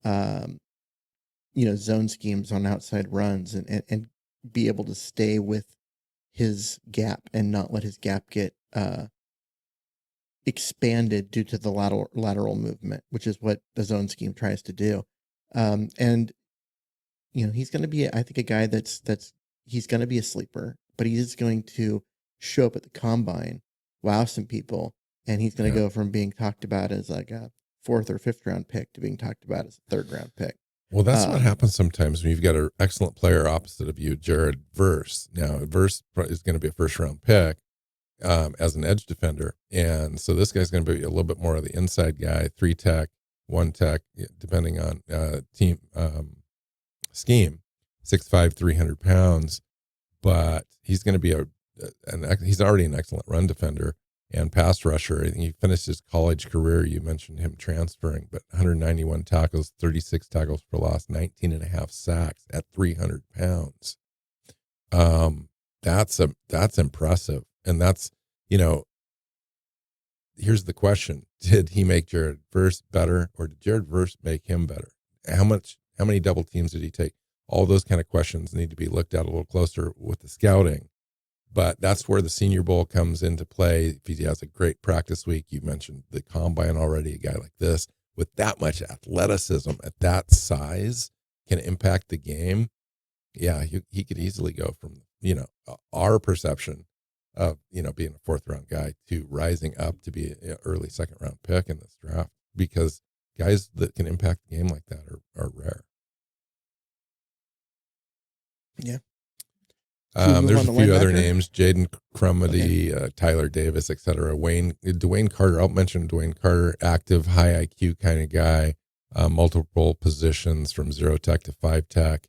Speaker 2: zone schemes on outside runs and be able to stay with his gap and not let his gap get expanded due to the lateral movement, which is what the zone scheme tries to do. And he's going to be, I think, a guy he's going to be a sleeper, but he is going to show up at the combine, wow some people, and he's going to go from being talked about as like a 4th or 5th round pick to being talked about as a 3rd round pick.
Speaker 1: Well, that's what happens sometimes when you've got an excellent player opposite of you, Jared Verse. Now, Verse is going to be a 1st round pick as an edge defender. And so this guy's going to be a little bit more of the inside guy, 3 tech, 1 tech, depending on team scheme, 6'5", 300 pounds. But he's going to be he's already an excellent run defender and pass rusher. I think he finished his college career. You mentioned him transferring, but 191 tackles, 36 tackles for loss, 19 and a half sacks at 300 pounds. That's impressive. And that's, here's the question. Did he make Jared Verse better, or did Jared Verse make him better? How many double teams did he take? All those kind of questions need to be looked at a little closer with the scouting. But that's where the Senior Bowl comes into play. If he has a great practice week, you mentioned the combine already, a guy like this with that much athleticism at that size can impact the game. Yeah, he could easily go from, our perception of, being a fourth round guy to rising up to be an early second round pick in this draft, because guys that can impact the game like that are rare.
Speaker 2: Yeah.
Speaker 1: There's a few other names: Jaden Crumedy, Tyler Davis, etc. Dwayne Carter. I'll mention Dwayne Carter, active, high IQ kind of guy, multiple positions from 0 tech to 5 tech.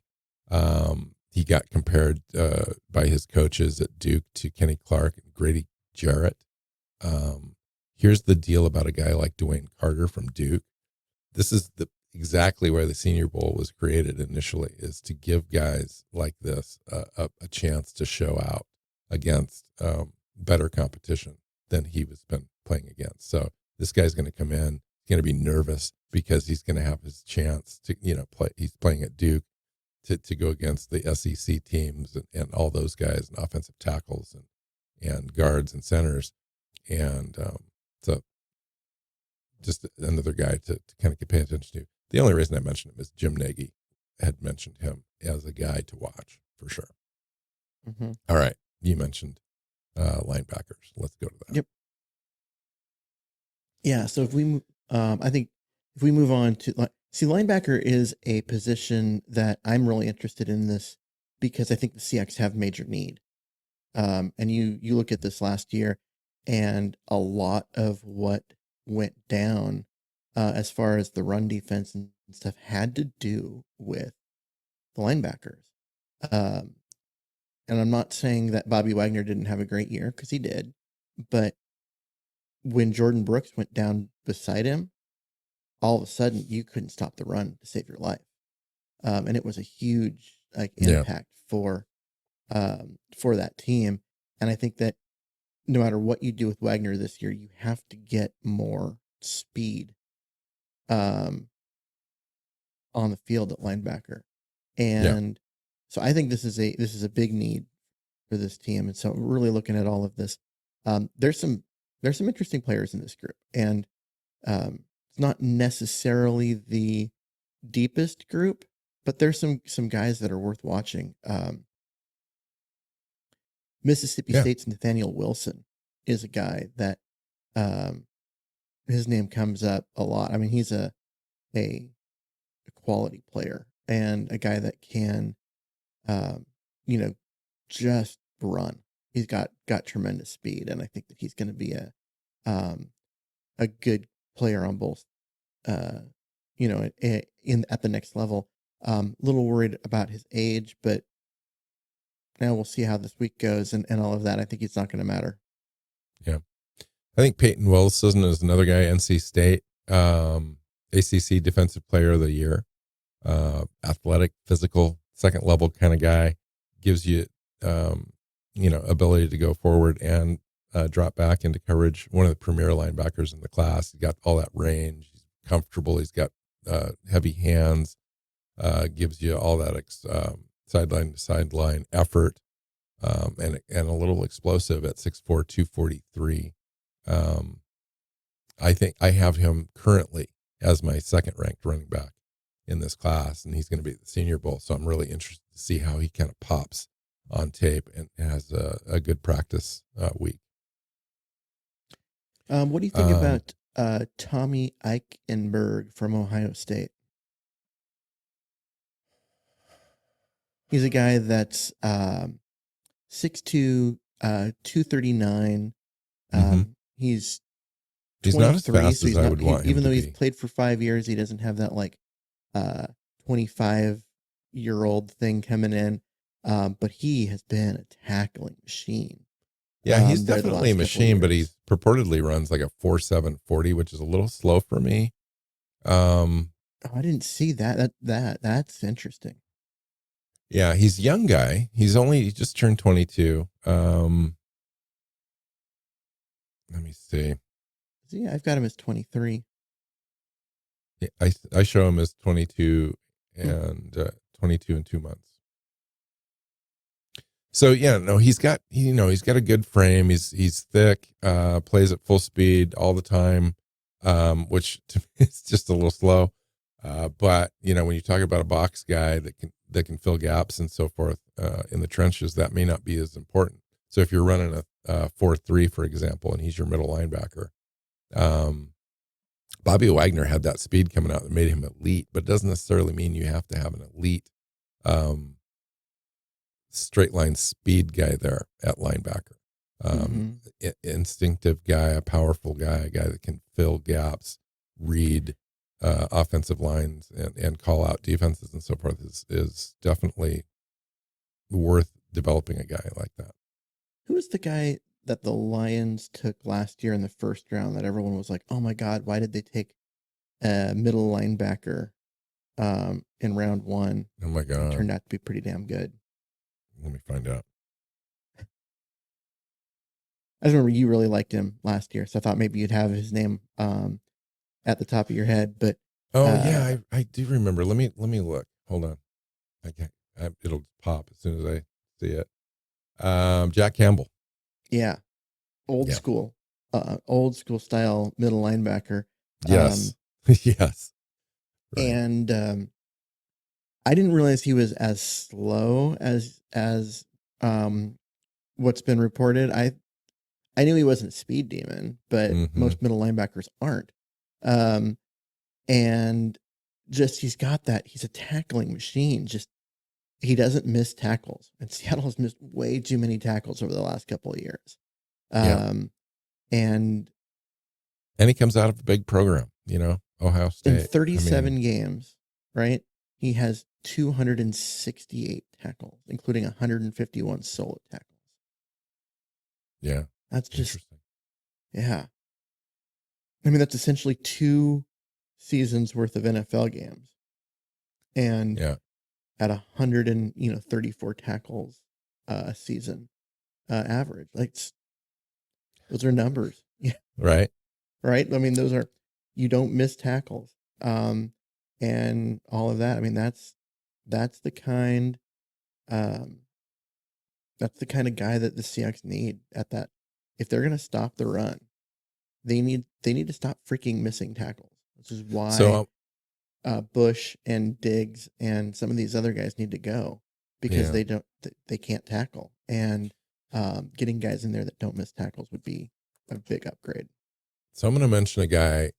Speaker 1: He got compared by his coaches at Duke to Kenny Clark and Grady Jarrett. Here's the deal about a guy like Dwayne Carter from Duke. This is exactly where the Senior Bowl was created initially, is to give guys like this a chance to show out against better competition than he was been playing against. So this guy's going to come in, he's going to be nervous because he's going to have his chance to, play. He's playing at Duke to go against the SEC teams and all those guys, and offensive tackles and guards and centers. And so just another guy to kind of pay attention to. The only reason I mentioned him is Jim Nagy had mentioned him as a guy to watch for sure.
Speaker 2: Mm-hmm.
Speaker 1: All right. You mentioned linebackers. Let's go to that.
Speaker 2: Yep. Yeah. So if we, I think if we move on to linebacker is a position that I'm really interested in this because I think the Seahawks have major need. And you look at this last year, and a lot of what went down as far as the run defense and stuff had to do with the linebackers. And I'm not saying that Bobby Wagner didn't have a great year, because he did, but when Jordan Brooks went down beside him, all of a sudden you couldn't stop the run to save your life. And it was a huge impact for that team. And I think that no matter what you do with Wagner this year, you have to get more speed on the field at linebacker. And so I think this is a big need for this team. And so we're really looking at all of this. There's some interesting players in this group, and it's not necessarily the deepest group, but there's some guys that are worth watching. Mississippi State's Nathaniel Wilson is a guy that his name comes up a lot. I mean, he's a quality player and a guy that can, just run. He's got tremendous speed, and I think that he's going to be a good player on both, at the next level. Little worried about his age, but now we'll see how this week goes and all of that. I think it's not going to matter.
Speaker 1: Yeah. I think Peyton Wilson is another guy, NC State, ACC Defensive Player of the Year, athletic, physical, second level kind of guy, gives you, ability to go forward and drop back into coverage. One of the premier linebackers in the class. He's got all that range. He's comfortable. He's got heavy hands, gives you all that sideline to sideline effort, and a little explosive at 6'4", 243. I think I have him currently as my second ranked running back in this class, and he's going to be at the Senior Bowl. So I'm really interested to see how he kind of pops on tape and has a good practice week.
Speaker 2: What do you think about Tommy Eichenberg from Ohio State? He's a guy that's 6'2", 239. He's
Speaker 1: not as fast
Speaker 2: so
Speaker 1: as I would want him
Speaker 2: even
Speaker 1: to
Speaker 2: though
Speaker 1: be.
Speaker 2: He's played for 5 years, he doesn't have that 25-year-old thing coming in. But he has been a tackling machine.
Speaker 1: Yeah, he's definitely a machine, but he purportedly runs like a 4.7 40, which is a little slow for me.
Speaker 2: I didn't see that. That's interesting.
Speaker 1: Yeah, he's a young guy. He just turned 22. Let me see.
Speaker 2: See, I've got him as 23.
Speaker 1: I show him as 22
Speaker 2: Hmm.
Speaker 1: and 22 and 2 months. So yeah, no, he's got a good frame. He's thick, plays at full speed all the time, which to me is just a little slow. But when you talk about a box guy that can fill gaps and so forth in the trenches, that may not be as important. So if you're running a 4-3, for example, and he's your middle linebacker, um, Bobby Wagner had that speed coming out that made him elite, but it doesn't necessarily mean you have to have an elite um, straight line speed guy there at linebacker.
Speaker 2: Mm-hmm.
Speaker 1: Instinctive guy, a powerful guy, a guy that can fill gaps, read offensive lines, and call out defenses and so forth is definitely worth developing a guy like that.
Speaker 2: Who was the guy that the Lions took last year in the first round that everyone was like, oh my God, why did they take a middle linebacker in round one?
Speaker 1: Oh my
Speaker 2: He
Speaker 1: God.
Speaker 2: turned out to be pretty damn good.
Speaker 1: Let me find out.
Speaker 2: I just remember you really liked him last year, so I thought maybe you'd have his name at the top of your head. But
Speaker 1: Oh yeah, I do remember. Let me look. Hold on. It'll pop as soon as I see it. Jack Campbell.
Speaker 2: yeah,
Speaker 1: Yeah.
Speaker 2: old school style middle linebacker.
Speaker 1: Yes. Yes. Right.
Speaker 2: And I didn't realize he was as slow as what's been reported. I knew he wasn't a speed demon, but
Speaker 1: Mm-hmm.
Speaker 2: most middle linebackers aren't. Um, and just he's a tackling machine. Just he doesn't miss tackles, and Seattle has missed way too many tackles over the last couple of years.
Speaker 1: Yeah.
Speaker 2: And
Speaker 1: And he comes out of a big program, Ohio
Speaker 2: in
Speaker 1: State.
Speaker 2: 37 games, right, he has 268 tackles, including 151 solo tackles.
Speaker 1: Yeah.
Speaker 2: That's just,
Speaker 1: Interesting.
Speaker 2: yeah. I mean, that's essentially 2 seasons worth of NFL games, and
Speaker 1: Yeah.
Speaker 2: at 134 tackles a season average. Like those are numbers, yeah,
Speaker 1: Right.
Speaker 2: right. I mean, you don't miss tackles, and all of that. I mean, that's the kind, um, that's the kind of guy that the Seahawks need at that. If they're gonna stop the run, they need to stop freaking missing tackles, which is why
Speaker 1: So
Speaker 2: Bush and Diggs and some of these other guys need to go because
Speaker 1: yeah.
Speaker 2: they can't tackle, and getting guys in there that don't miss tackles would be a big upgrade.
Speaker 1: So I'm going to mention a guy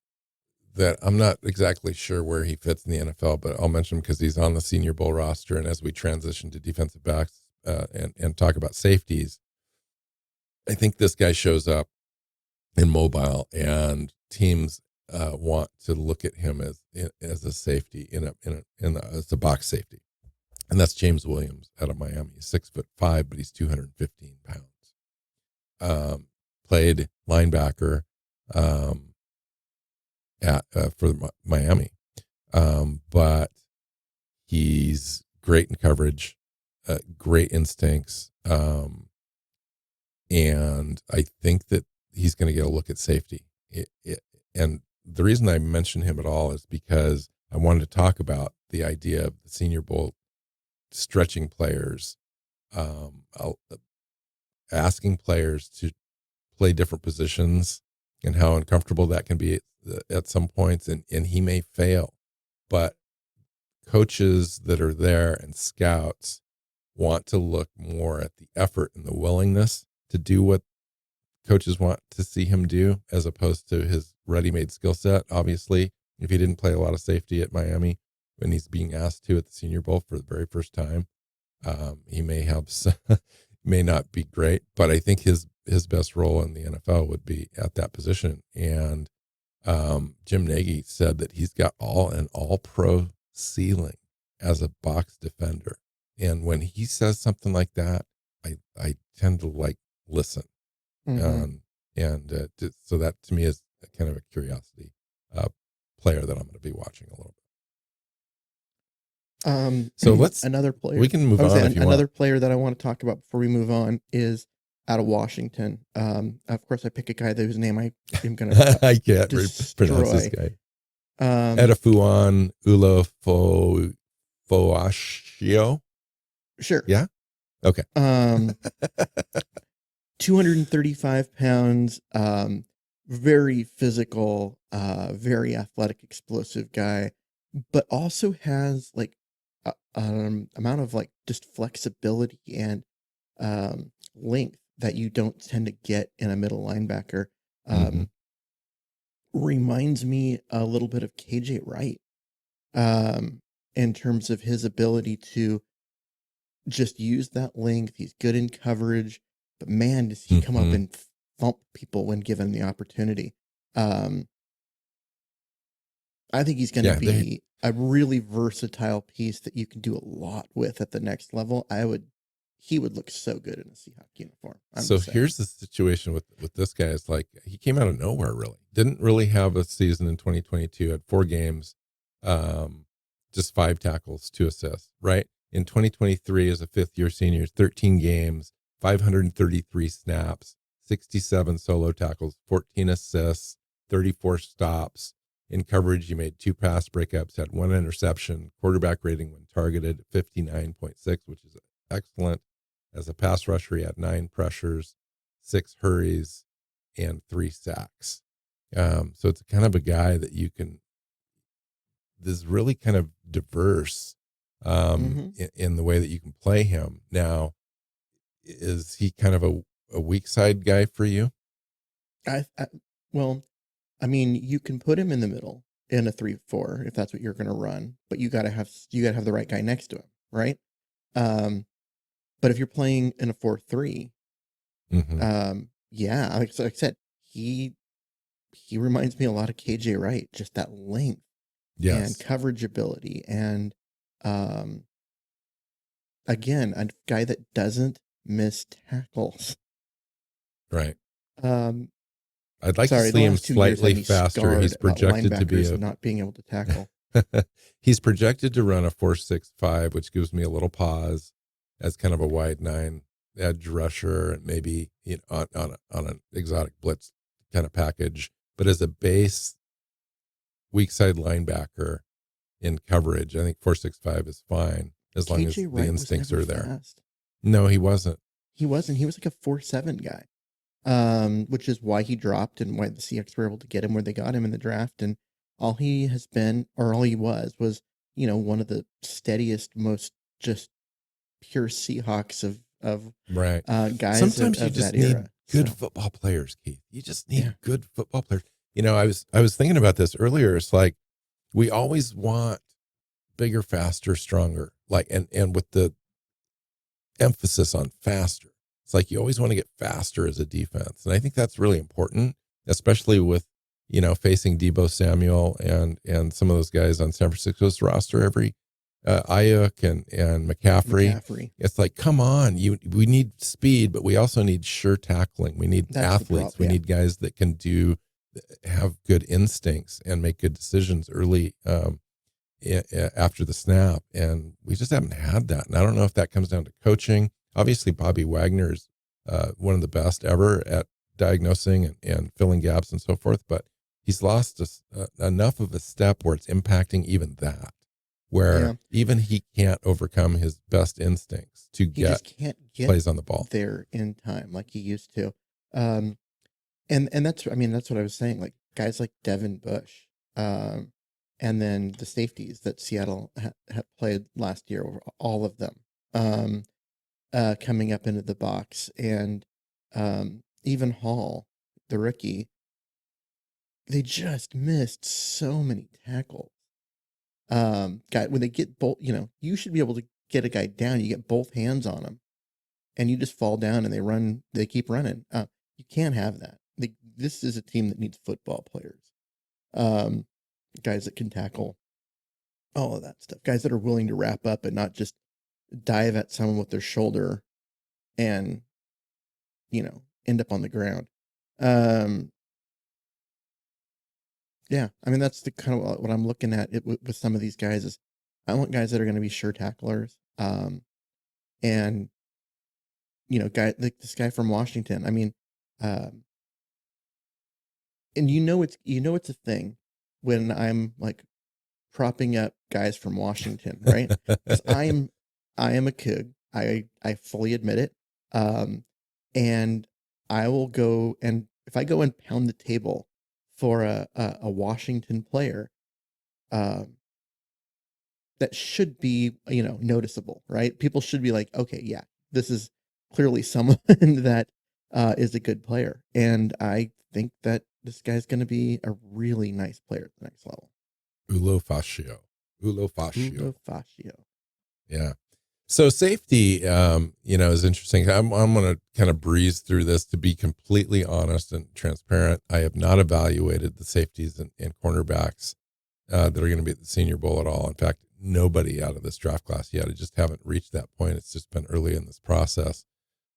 Speaker 1: that I'm not exactly sure where he fits in the NFL, but I'll mention him because he's on the Senior Bowl roster. And as we transition to defensive backs and talk about safeties, I think this guy shows up in mobile, and teams want to look at him as a safety as a box safety, and that's James Williams out of Miami. He's 6'5", but he's 215 pounds. Played linebacker for Miami, but he's great in coverage, great instincts, and I think that he's going to get a look at safety. And the reason I mention him at all is because I wanted to talk about the idea of the Senior Bowl stretching players, asking players to play different positions and how uncomfortable that can be at some points. And he may fail, but coaches that are there and scouts want to look more at the effort and the willingness to do what coaches want to see him do as opposed to his ready-made skill set. Obviously, if he didn't play a lot of safety at Miami when he's being asked to at the Senior Bowl for the very first time, he may have may not be great, but I think his best role in the NFL would be at that position. And Jim Nagy said that he's got an all pro ceiling as a box defender. And when he says something like that, I tend to listen.
Speaker 2: Mm-hmm.
Speaker 1: So that to me is kind of a curiosity player that I'm going to be watching a little bit. So let's
Speaker 2: another player.
Speaker 1: we can move
Speaker 2: I was
Speaker 1: on
Speaker 2: saying
Speaker 1: if you
Speaker 2: another
Speaker 1: want.
Speaker 2: player that I want to talk about before we move on is out of Washington. Of course, I pick a guy whose name I am going to
Speaker 1: I can't pronounce this
Speaker 2: destroy.
Speaker 1: guy.
Speaker 2: Um,
Speaker 1: Edifuan Ulofoashio.
Speaker 2: sure.
Speaker 1: Yeah. Okay.
Speaker 2: 235 pounds. Very physical. Very athletic, explosive guy, but also has like amount of like just flexibility and length that you don't tend to get in a middle linebacker.
Speaker 1: Mhm.
Speaker 2: Reminds me a little bit of KJ Wright um, in terms of his ability to just use that length. He's good in coverage, but man, does he come up
Speaker 1: Mhm.
Speaker 2: and thump people when given the opportunity. Um, I think he's going to
Speaker 1: Yeah,
Speaker 2: be a really versatile piece that you can do a lot with at the next level. He would look so good in a Seahawk uniform. I'm
Speaker 1: so
Speaker 2: just saying.
Speaker 1: here's the situation with this guy. It's like he came out of nowhere really. Didn't really have a season in 2022, had 4 games, um, just 5 tackles, 2 assists, right? In 2023 as a fifth year senior, 13 games, 533 snaps, 67 solo tackles, 14 assists, 34 stops. In coverage, he made 2 pass breakups, had 1 interception, quarterback rating when targeted 59.6, which is excellent. As a pass rusher, he had 9 pressures, 6 hurries, and 3 sacks. So it's kind of a guy that you can, is really kind of diverse
Speaker 2: Mm-hmm.
Speaker 1: in the way that you can play him. Now, is he kind of a weak side guy for you?
Speaker 2: I well, I mean, you can put him in the middle in a 3-4 if that's what you're going to run, but you got to have the right guy next to him, right? Um, but if you're playing in a 4-3,
Speaker 1: Mm-hmm.
Speaker 2: yeah, like I said, he reminds me a lot of KJ Wright, just that length and
Speaker 1: Yes.
Speaker 2: coverage ability, and um, again, a guy that doesn't miss tackles.
Speaker 1: Right.
Speaker 2: Um,
Speaker 1: I'd like to
Speaker 2: sorry, the
Speaker 1: see him
Speaker 2: last 2 years had
Speaker 1: slightly
Speaker 2: me
Speaker 1: faster. He's
Speaker 2: scarred about
Speaker 1: projected to be
Speaker 2: linebackers
Speaker 1: a
Speaker 2: not being able to tackle.
Speaker 1: he's projected to run a 4.65, which gives me a little pause as kind of a wide 9 edge rusher, and maybe on an exotic blitz kind of package. But as a base weak side linebacker in coverage, I think 4.65 is fine as long
Speaker 2: KJ
Speaker 1: as the
Speaker 2: Wright was
Speaker 1: instincts
Speaker 2: never
Speaker 1: are there.
Speaker 2: fast.
Speaker 1: No, he wasn't.
Speaker 2: He wasn't. He was like a 4.7 guy, which is why he dropped and why the Seahawks were able to get him where they got him in the draft. And all he has been, or all he was, one of the steadiest, most just pure Seahawks of
Speaker 1: Right.
Speaker 2: guys
Speaker 1: Sometimes you
Speaker 2: of
Speaker 1: just
Speaker 2: that
Speaker 1: need
Speaker 2: era.
Speaker 1: good
Speaker 2: So
Speaker 1: football players, Keith. You just
Speaker 2: yeah,
Speaker 1: need good football players. I was thinking about this earlier. It's like we always want bigger, faster, stronger. Like and with the emphasis on faster. It's like you always want to get faster as a defense. And I think that's really important, especially with, facing Debo Samuel and some of those guys on San Francisco's roster every Ayuk and McCaffrey.
Speaker 2: McCaffrey.
Speaker 1: It's like, come on, we need speed, but we also need sure tackling. We need
Speaker 2: That's the
Speaker 1: athletes.
Speaker 2: problem.
Speaker 1: We
Speaker 2: Yeah,
Speaker 1: need guys that can have good instincts and make good decisions early after the snap. And we just haven't had that. And I don't know if that comes down to coaching. Obviously, Bobby Wagner is one of the best ever at diagnosing and filling gaps and so forth. But he's lost enough of a step where it's impacting even that, where
Speaker 2: yeah.
Speaker 1: even he can't overcome his best instincts to
Speaker 2: He
Speaker 1: get
Speaker 2: just can't get
Speaker 1: plays on the ball.
Speaker 2: there in time like he used to. Um, and that's I mean that's what I was saying. Like guys like Devin Bush, um, and then the safeties that Seattle had played last year, all of them, coming up into the box, and even Hall, the rookie, they just missed so many tackles. Guy when they get both, you should be able to get a guy down. You get both hands on him and you just fall down and they keep running. You can't have that. This is a team that needs football players. Um, guys that can tackle all of that stuff. Guys that are willing to wrap up and not just dive at someone with their shoulder and, end up on the ground. Um, yeah, I mean, that's the kind of what I'm looking at with some of these guys is I want guys that are going to be sure tacklers. And guy like this guy from Washington. I mean, um, and it's a thing when I'm like propping up guys from Washington, right? Because I am a Coug. I fully admit it. Um, and I will go, and if I go and pound the table for a Washington player, um, that should be noticeable, right? People should be like, okay, yeah, this is clearly someone that is a good player, and I think that this guy's going to be a really nice player at the next level.
Speaker 1: Ulo Fascio. Ulo Fascio.
Speaker 2: Ugo Fascio.
Speaker 1: Yeah. So safety, is interesting. I'm going to kind of breeze through this. To be completely honest and transparent, I have not evaluated the safeties and cornerbacks that are going to be at the Senior Bowl at all. In fact, nobody out of this draft class yet. I just haven't reached that point. It's just been early in this process.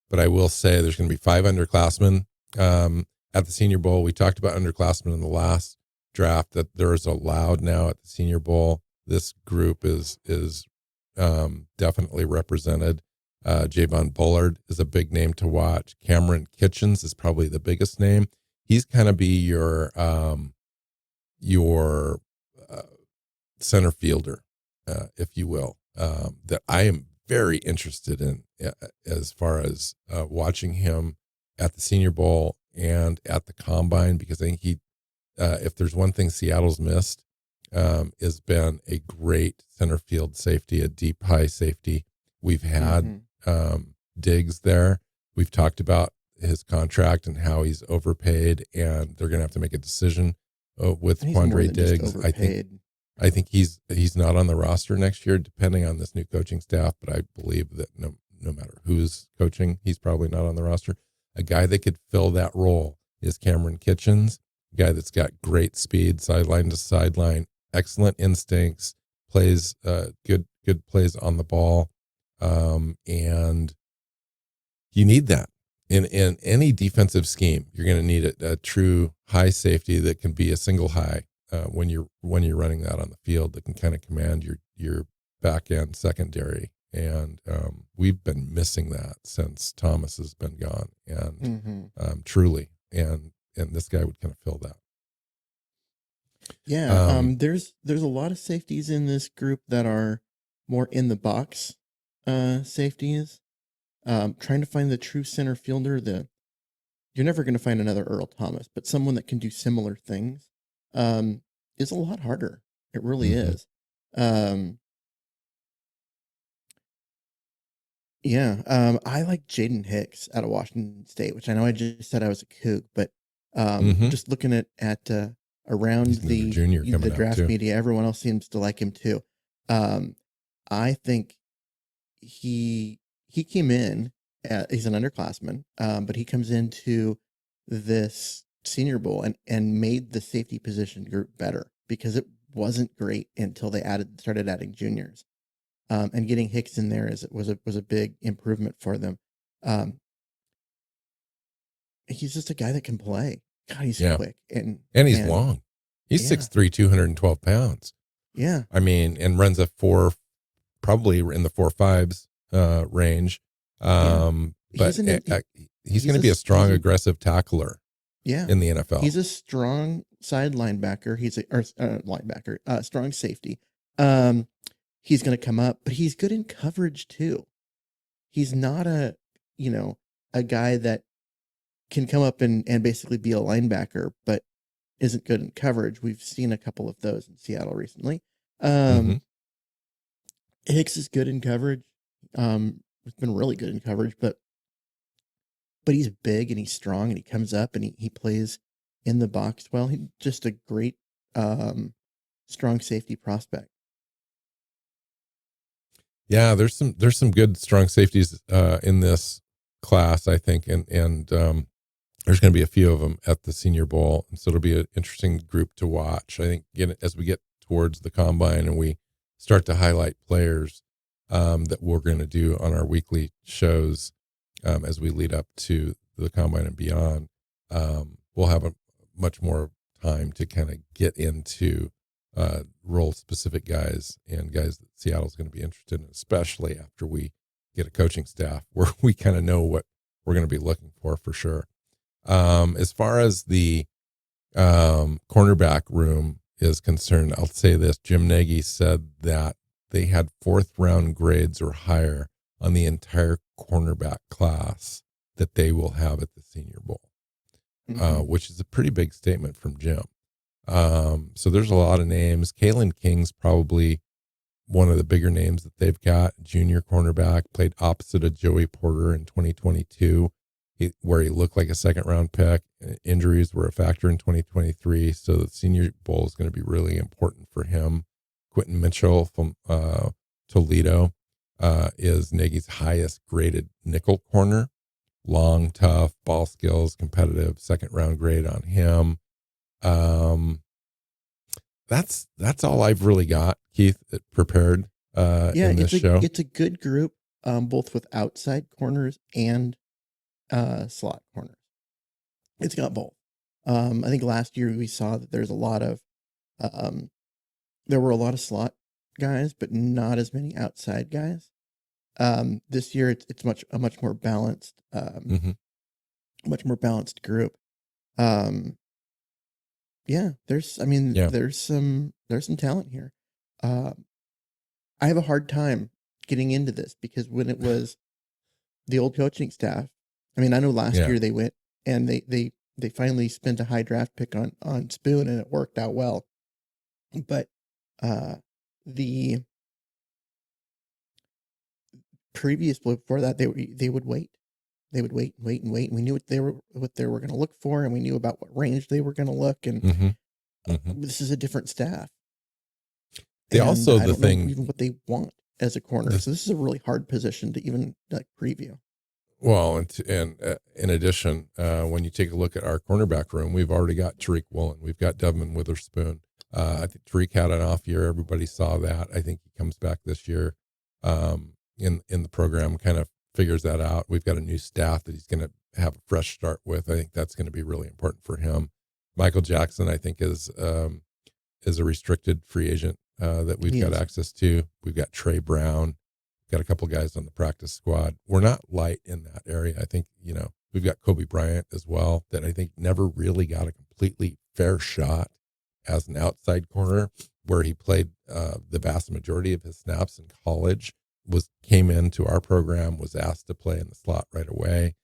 Speaker 1: But I will say there's going to be 5 underclassmen at the Senior Bowl. We talked about underclassmen in the last draft, that there is allowed now at the Senior Bowl. This group is definitely represented. Javon Bullard is a big name to watch. Cameron Kitchens is probably the biggest name. He's kind of be your center fielder, if you will, that I am very interested in as far as watching him at the Senior Bowl and at the Combine, because I think he, if there's one thing Seattle's missed, has been a great center field safety, a deep high safety. We've had Diggs there. We've talked about his contract and how he's overpaid, and they're going to have to make a decision with Quandre Diggs. I think he's not on the roster next year, depending on this new coaching staff. But I believe that no matter who's coaching, he's probably not on the roster. A guy that could fill that role is Cameron Kitchens, a guy that's got great speed, sideline to sideline, excellent instincts, plays good plays on the ball, and you need that in any defensive scheme. You're going to need a true high safety that can be a single high. When you're running that on the field, that can kind of command your back end secondary, and we've been missing that since Thomas has been gone, and truly, and this guy would kind of fill that.
Speaker 2: Yeah, there's a lot of safeties in this group that are more in the box safeties. Trying to find the true center fielder, you're never going to find another Earl Thomas, but someone that can do similar things is a lot harder. It really is. I like Jaden Hicks out of Washington State, which I know I just said I was a Coug, but just looking at around the draft media, everyone else seems to like him too. I think he came in, he's an underclassman, but he comes into this Senior Bowl and made the safety position group better, because it wasn't great until they started adding juniors. And getting Hicks in there was a big improvement for them. He's just a guy that can play. God, he's quick and
Speaker 1: he's long. He's 6'3", 212 pounds.
Speaker 2: Yeah,
Speaker 1: I mean, and runs a 4, probably in the 4.5s range. But he's going to be a strong, aggressive tackler.
Speaker 2: Yeah,
Speaker 1: in the NFL.
Speaker 2: He's a strong side linebacker. He's strong safety. He's going to come up, but he's good in coverage too. He's not a guy that can come up and basically be a linebacker, but isn't good in coverage. We've seen a couple of those in Seattle recently. Hicks is good in coverage. He's been really good in coverage, but he's big and he's strong and he comes up and he plays in the box well. He's just a great strong safety prospect.
Speaker 1: Yeah, there's some good strong safeties in this class, I think, and there's going to be a few of them at the Senior Bowl, and so it'll be an interesting group to watch. I think as we get towards the Combine and we start to highlight players that we're going to do on our weekly shows as we lead up to the Combine and beyond, we'll have a much more time to kind of get into role specific guys and guys that Seattle's going to be interested in, especially after we get a coaching staff where we kind of know what we're going to be looking for sure. As far as the cornerback room is concerned, I'll say this: Jim Nagy said that they had 4th round grades or higher on the entire cornerback class that they will have at the Senior Bowl, which is a pretty big statement from Jim. So there's a lot of names. Kalen King's probably one of the bigger names that they've got. Junior cornerback, played opposite of Joey Porter in 2022, where he looked like a 2nd round pick. Injuries were a factor in 2023. So the Senior Bowl is going to be really important for him. Quentin Mitchell from Toledo is Nagy's highest graded nickel corner. Long, tough, ball skills, competitive, 2nd round grade on him. That's all I've really got, Keith, prepared in this show.
Speaker 2: It's a good group, both with outside corners and slot corners. It's got both. I think last year we saw that there's a lot of there were a lot of slot guys, but not as many outside guys. This year it's a much more balanced much more balanced group. There's some talent here. I have a hard time getting into this because when it was the old coaching staff, I mean, I know last year they went and they finally spent a high draft pick on Spoon and it worked out well. But the previous before that they would wait. They would wait and wait and wait. And we knew what they were going to look for, and we knew about what range they were going to look. And this is a different staff.
Speaker 1: They
Speaker 2: and
Speaker 1: also
Speaker 2: I
Speaker 1: the
Speaker 2: don't know
Speaker 1: thing
Speaker 2: even what they want as a corner. So this is a really hard position to even preview.
Speaker 1: Well, and in addition, when you take a look at our cornerback room, we've already got Tariq Woolen. We've got Devin Witherspoon. I think Tariq had an off year. Everybody saw that. I think he comes back this year in the program, kind of figures that out. We've got a new staff that he's going to have a fresh start with. I think that's going to be really important for him. Michael Jackson, I think, is a restricted free agent that we've got access to. We've got Trey Brown. Got a couple guys on the practice squad. We're not light in that area. I think, we've got Kobe Bryant as well that I think never really got a completely fair shot as an outside corner, where he played the vast majority of his snaps in college, came into our program, was asked to play in the slot right away,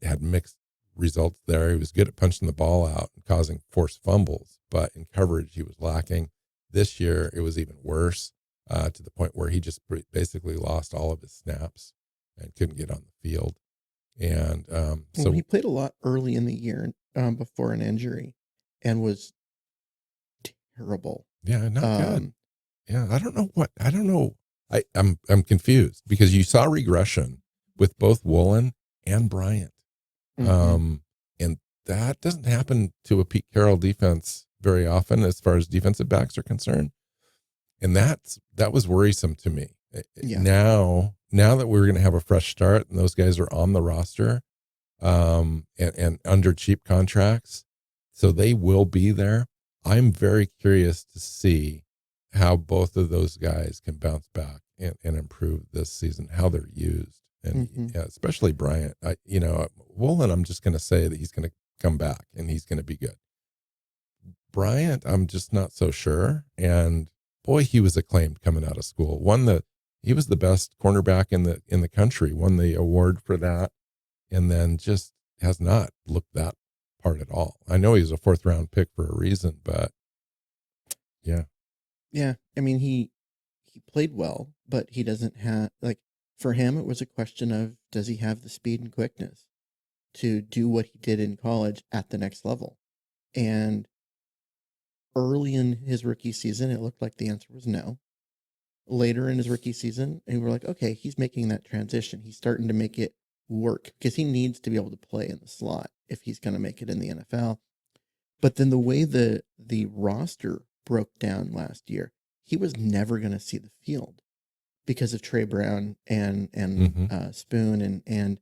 Speaker 1: had mixed results there. He was good at punching the ball out and causing forced fumbles, but in coverage he was lacking. This year it was even worse. To the point where he just basically lost all of his snaps and couldn't get on the field. And so
Speaker 2: he played a lot early in the year before an injury and was terrible.
Speaker 1: Yeah, not good. Yeah, I don't know. I'm confused because you saw regression with both Woolen and Bryant. And that doesn't happen to a Pete Carroll defense very often as far as defensive backs are concerned. And that was worrisome to me.
Speaker 2: Yeah.
Speaker 1: Now that we're going to have a fresh start and those guys are on the roster, and under cheap contracts, so they will be there. I'm very curious to see how both of those guys can bounce back and improve this season, how they're used, and especially Bryant. Woolen, I'm just going to say that he's going to come back and he's going to be good. Bryant, I'm just not so sure. And boy, he was acclaimed coming out of school. He was the best cornerback in the country, won the award for that, and then just has not looked that part at all. I know he was a 4th round pick for a reason, but yeah.
Speaker 2: Yeah. I mean, he played well, but he doesn't have, for him, it was a question of, does he have the speed and quickness to do what he did in college at the next level? And early in his rookie season, it looked like the answer was no. Later in his rookie season, and we're like, okay, he's making that transition. He's starting to make it work because he needs to be able to play in the slot if he's going to make it in the NFL. But then the way the roster broke down last year, he was never going to see the field because of Trey Brown and Spoon, and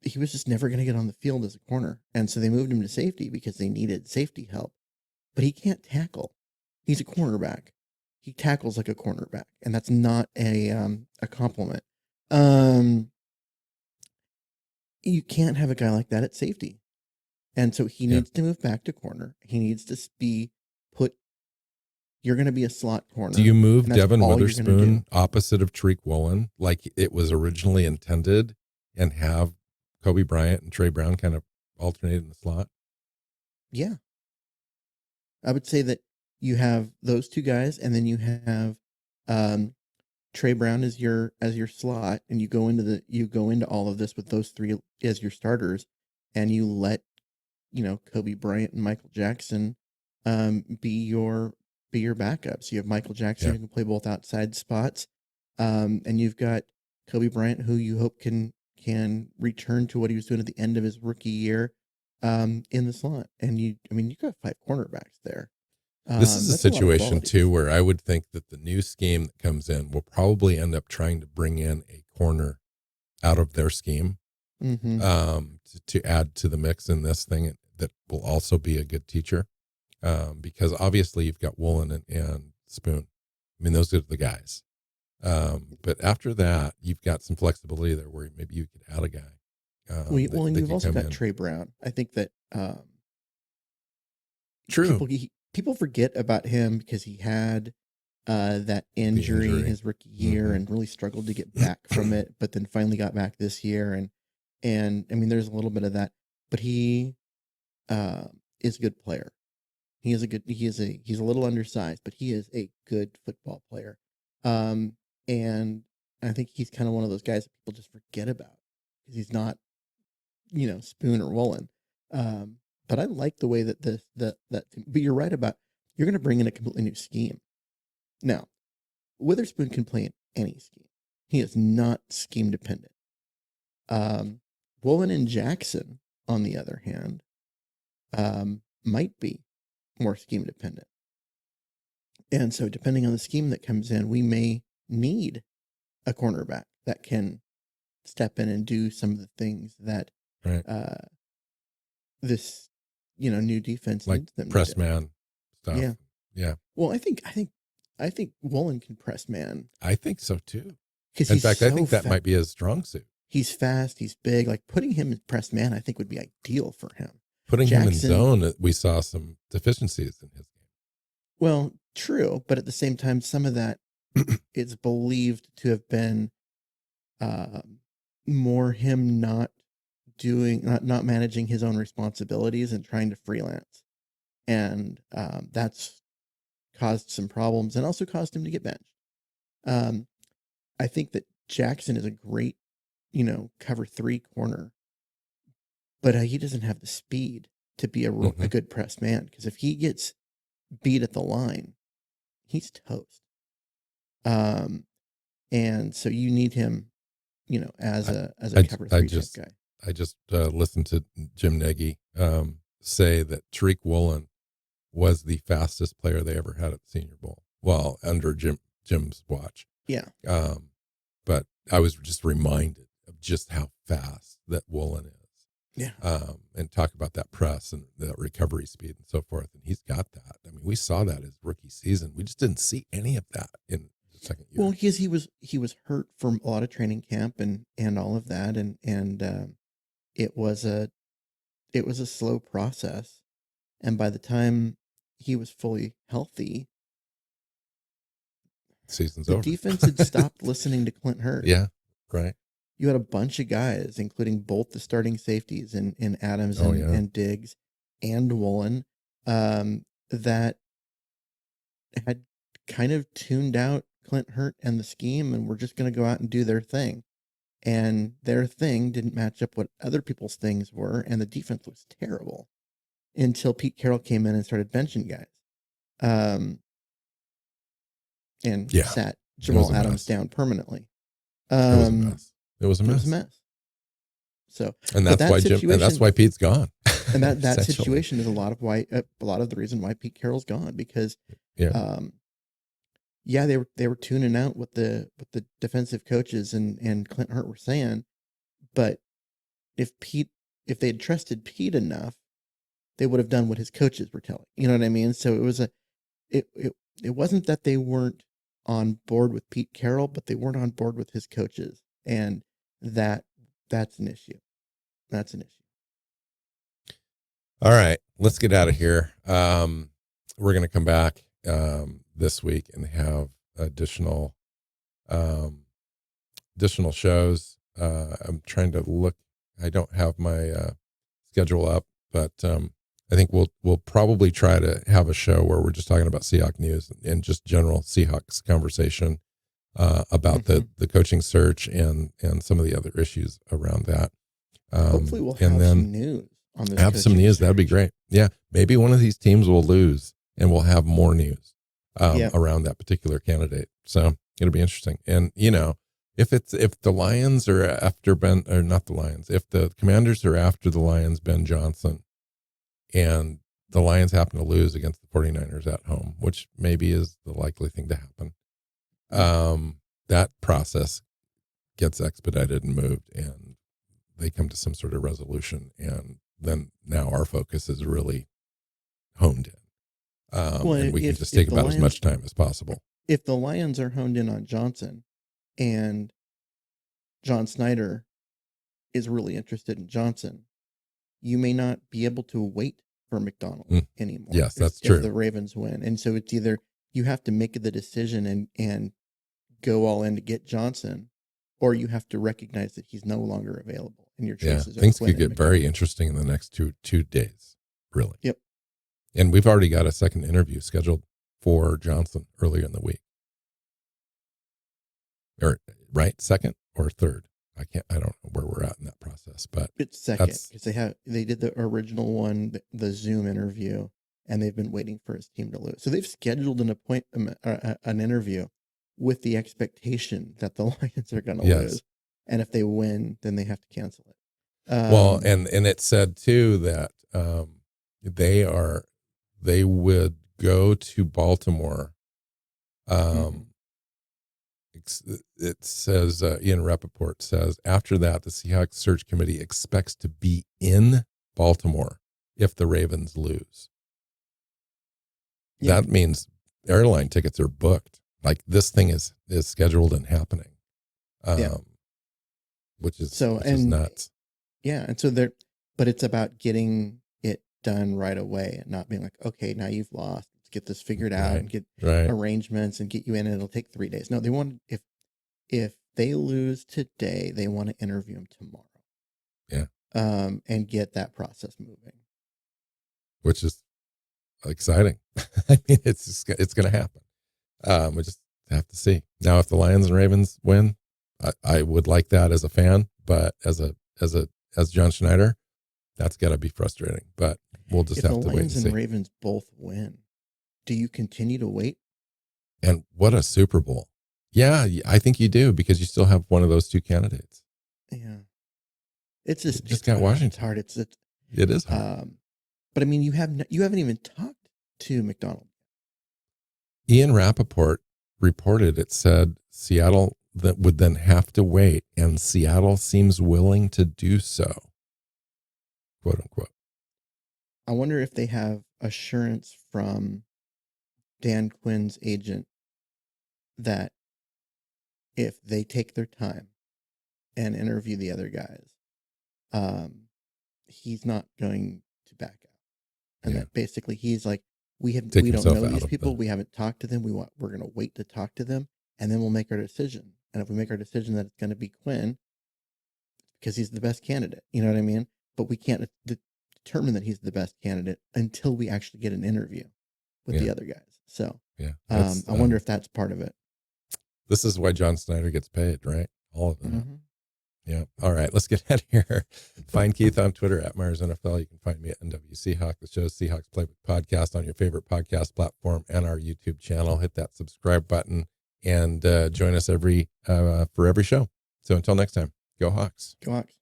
Speaker 2: he was just never going to get on the field as a corner. And so they moved him to safety because they needed safety help. But he can't tackle. He's a cornerback. He tackles like a cornerback, and that's not a compliment. You can't have a guy like that at safety. And so he needs to move back to corner. He needs to be put. You're going to be a slot corner.
Speaker 1: Do you move
Speaker 2: and that's
Speaker 1: Devin
Speaker 2: all you're gonna do.
Speaker 1: Witherspoon opposite of Tariq Woolen like it was originally intended, and have Kobe Bryant and Trey Brown kind of alternate in the slot?
Speaker 2: Yeah. I would say that you have those two guys, and then you have Trey Brown as your slot, and you go into all of this with those three as your starters, and you let Kobe Bryant and Michael Jackson be your backups. You have Michael Jackson who can play both outside spots, and you've got Kobe Bryant who you hope can return to what he was doing at the end of his rookie year in the slot. And you got 5 cornerbacks there.
Speaker 1: This is a situation too where I would think that the new scheme that comes in will probably end up trying to bring in a corner out of their scheme to add to the mix in this thing that will also be a good teacher, because obviously you've got Woolen and Spoon. I mean, those are the guys. But after that, you've got some flexibility there where maybe you could add a guy.
Speaker 2: And you've also got Trey Brown. I think that
Speaker 1: true.
Speaker 2: People forget about him because he had that injury his rookie year and really struggled to get back from it, but then finally got back this year. And I mean, there's a little bit of that, but he is a good player. He's a little undersized, but he is a good football player. And I think he's kind of one of those guys that people just forget about because he's not, Spoon or Woolen. But I like the way that but you're right about, you're going to bring in a completely new scheme. Now, Witherspoon can play in any scheme. He is not scheme dependent. Woolen and Jackson, on the other hand, might be more scheme dependent. And so depending on the scheme that comes in, we may need a cornerback that can step in and do some of the things that this new defense
Speaker 1: like
Speaker 2: needs them
Speaker 1: press
Speaker 2: to do.
Speaker 1: man stuff. Yeah.
Speaker 2: Well, I think Woolen can press man.
Speaker 1: I think so too.
Speaker 2: Because
Speaker 1: in fact, I think that might be his strong suit.
Speaker 2: He's fast. He's big. Like putting him in press man, I think would be ideal for him.
Speaker 1: Putting him in zone, we saw some deficiencies in his game.
Speaker 2: Well, true, but at the same time, some of that is believed to have been more him not managing his own responsibilities and trying to freelance, and that's caused some problems and also caused him to get benched. I think that Jackson is a great, cover 3 corner, but he doesn't have the speed to be a good press man, because if he gets beat at the line, he's toast. And so you need him, as a cover 3 type guy.
Speaker 1: I just listened to Jim Nagy say that Tariq Woolen was the fastest player they ever had at the Senior Bowl. Well, under Jim's watch.
Speaker 2: Yeah.
Speaker 1: But I was just reminded of just how fast that Woolen is.
Speaker 2: Yeah.
Speaker 1: And talk about that press and that recovery speed and so forth. And he's got that. I mean, we saw that his rookie season. We just didn't see any of that in the second year.
Speaker 2: Well, because he was hurt from a lot of training camp and all of that, and it was a slow process. And by the time he was fully healthy,
Speaker 1: season's over.
Speaker 2: The defense had stopped listening to Clint Hurtt.
Speaker 1: Yeah, right.
Speaker 2: You had a bunch of guys, including both the starting safeties in Adams and Diggs and Woolen, that had kind of tuned out Clint Hurtt and the scheme and were just going to go out and do their thing. And their thing didn't match up what other people's things were, and the defense was terrible until Pete Carroll came in and started benching guys. And sat Jamal Adams down permanently.
Speaker 1: It was a mess.
Speaker 2: So,
Speaker 1: and that's why Pete's gone.
Speaker 2: And that situation is a lot of the reason why Pete Carroll's gone, because they were tuning out what the defensive coaches and Clint Hurtt were saying, but if they had trusted Pete enough, they would have done what his coaches were telling. You know what I mean? So it was it wasn't that they weren't on board with Pete Carroll, but they weren't on board with his coaches, and that's an issue. That's an issue.
Speaker 1: All right, let's get out of here. We're going to come back this week and have additional shows. I'm trying to look. I don't have my schedule up, but I think we'll probably try to have a show where we're just talking about Seahawks news and just general Seahawks conversation about the coaching search and some of the other issues around that.
Speaker 2: Hopefully we'll have some news on this.
Speaker 1: Have some news. That'd be great. Yeah. Maybe one of these teams will lose and we'll have more news around that particular candidate. So it'll be interesting. And, if the Lions are after if the Commanders are after the Lions, Ben Johnson, and the Lions happen to lose against the 49ers at home, which maybe is the likely thing to happen, that process gets expedited and moved and they come to some sort of resolution. And then now our focus is really honed in. And we can just take about as much time as possible.
Speaker 2: If the Lions are honed in on Johnson and John Snyder is really interested in Johnson, you may not be able to wait for McDonald anymore.
Speaker 1: Yes, that's true.
Speaker 2: If the Ravens win. And so it's either you have to make the decision and go all in to get Johnson, or you have to recognize that he's no longer available. And your choices are
Speaker 1: things could get very interesting in the next two days, really.
Speaker 2: Yep.
Speaker 1: And we've already got a second interview scheduled for Johnson earlier in the week. Or right, second or third? I don't know where we're at in that process, but
Speaker 2: it's second because they did the original one, the Zoom interview, and they've been waiting for his team to lose. So they've scheduled an interview with the expectation that the Lions are going to lose, and if they win, then they have to cancel it.
Speaker 1: Well, and it said too that they would go to Baltimore. It says, Ian Rappaport says, after that, the Seahawks search committee expects to be in Baltimore if the Ravens lose. That means airline tickets are booked. Like this thing is scheduled and happening, which is nuts.
Speaker 2: Yeah. And so but it's about getting it done right away and not being like, okay, now you've lost. Get this figured out and get arrangements and get you in, and it'll take 3 days. No, they want, if they lose today, they want to interview him tomorrow.
Speaker 1: Yeah.
Speaker 2: And get that process moving.
Speaker 1: Which is exciting. I mean, it's going to happen. We just have to see. Now, if the Lions and Ravens win, I would like that as a fan, but as John Schneider, that's got to be frustrating. But we'll just have to wait and see. If the Lions and
Speaker 2: Ravens both win, do you continue to wait?
Speaker 1: And what a Super Bowl. Yeah, I think you do, because you still have one of those two candidates.
Speaker 2: Yeah. It's just
Speaker 1: got Washington.
Speaker 2: It's hard.
Speaker 1: It is hard.
Speaker 2: But I mean, you haven't even talked to McDonald.
Speaker 1: Ian Rappaport reported, it said Seattle that would then have to wait, and Seattle seems willing to do so, quote unquote.
Speaker 2: I wonder if they have assurance from Dan Quinn's agent that if they take their time and interview the other guys, he's not going to back out. And that basically he's like, we don't know these people. We haven't talked to them. We're going to wait to talk to them, and then we'll make our decision. And if we make our decision that it's going to be Quinn, because he's the best candidate, you know what I mean? But we can't determine that he's the best candidate until we actually get an interview with the other guys. So I wonder if that's part of it.
Speaker 1: This is why John Snyder gets paid, right? All of them. Mm-hmm. Yeah. All right. Let's get out of here. Find Keith on Twitter at Myers NFL. You can find me at NW Seahawk. The show's Seahawks Playbook podcast on your favorite podcast platform and our YouTube channel. Hit that subscribe button and join us for every show. So until next time, go Hawks.
Speaker 2: Go Hawks.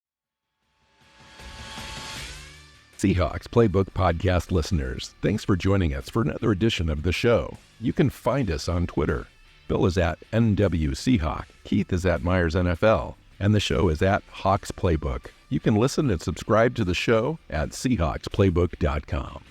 Speaker 3: Seahawks Playbook podcast listeners, thanks for joining us for another edition of the show. You can find us on Twitter. Bill is at NW Seahawk, Keith is at Myers NFL, and the show is at Hawks Playbook. You can listen and subscribe to the show at SeahawksPlaybook.com.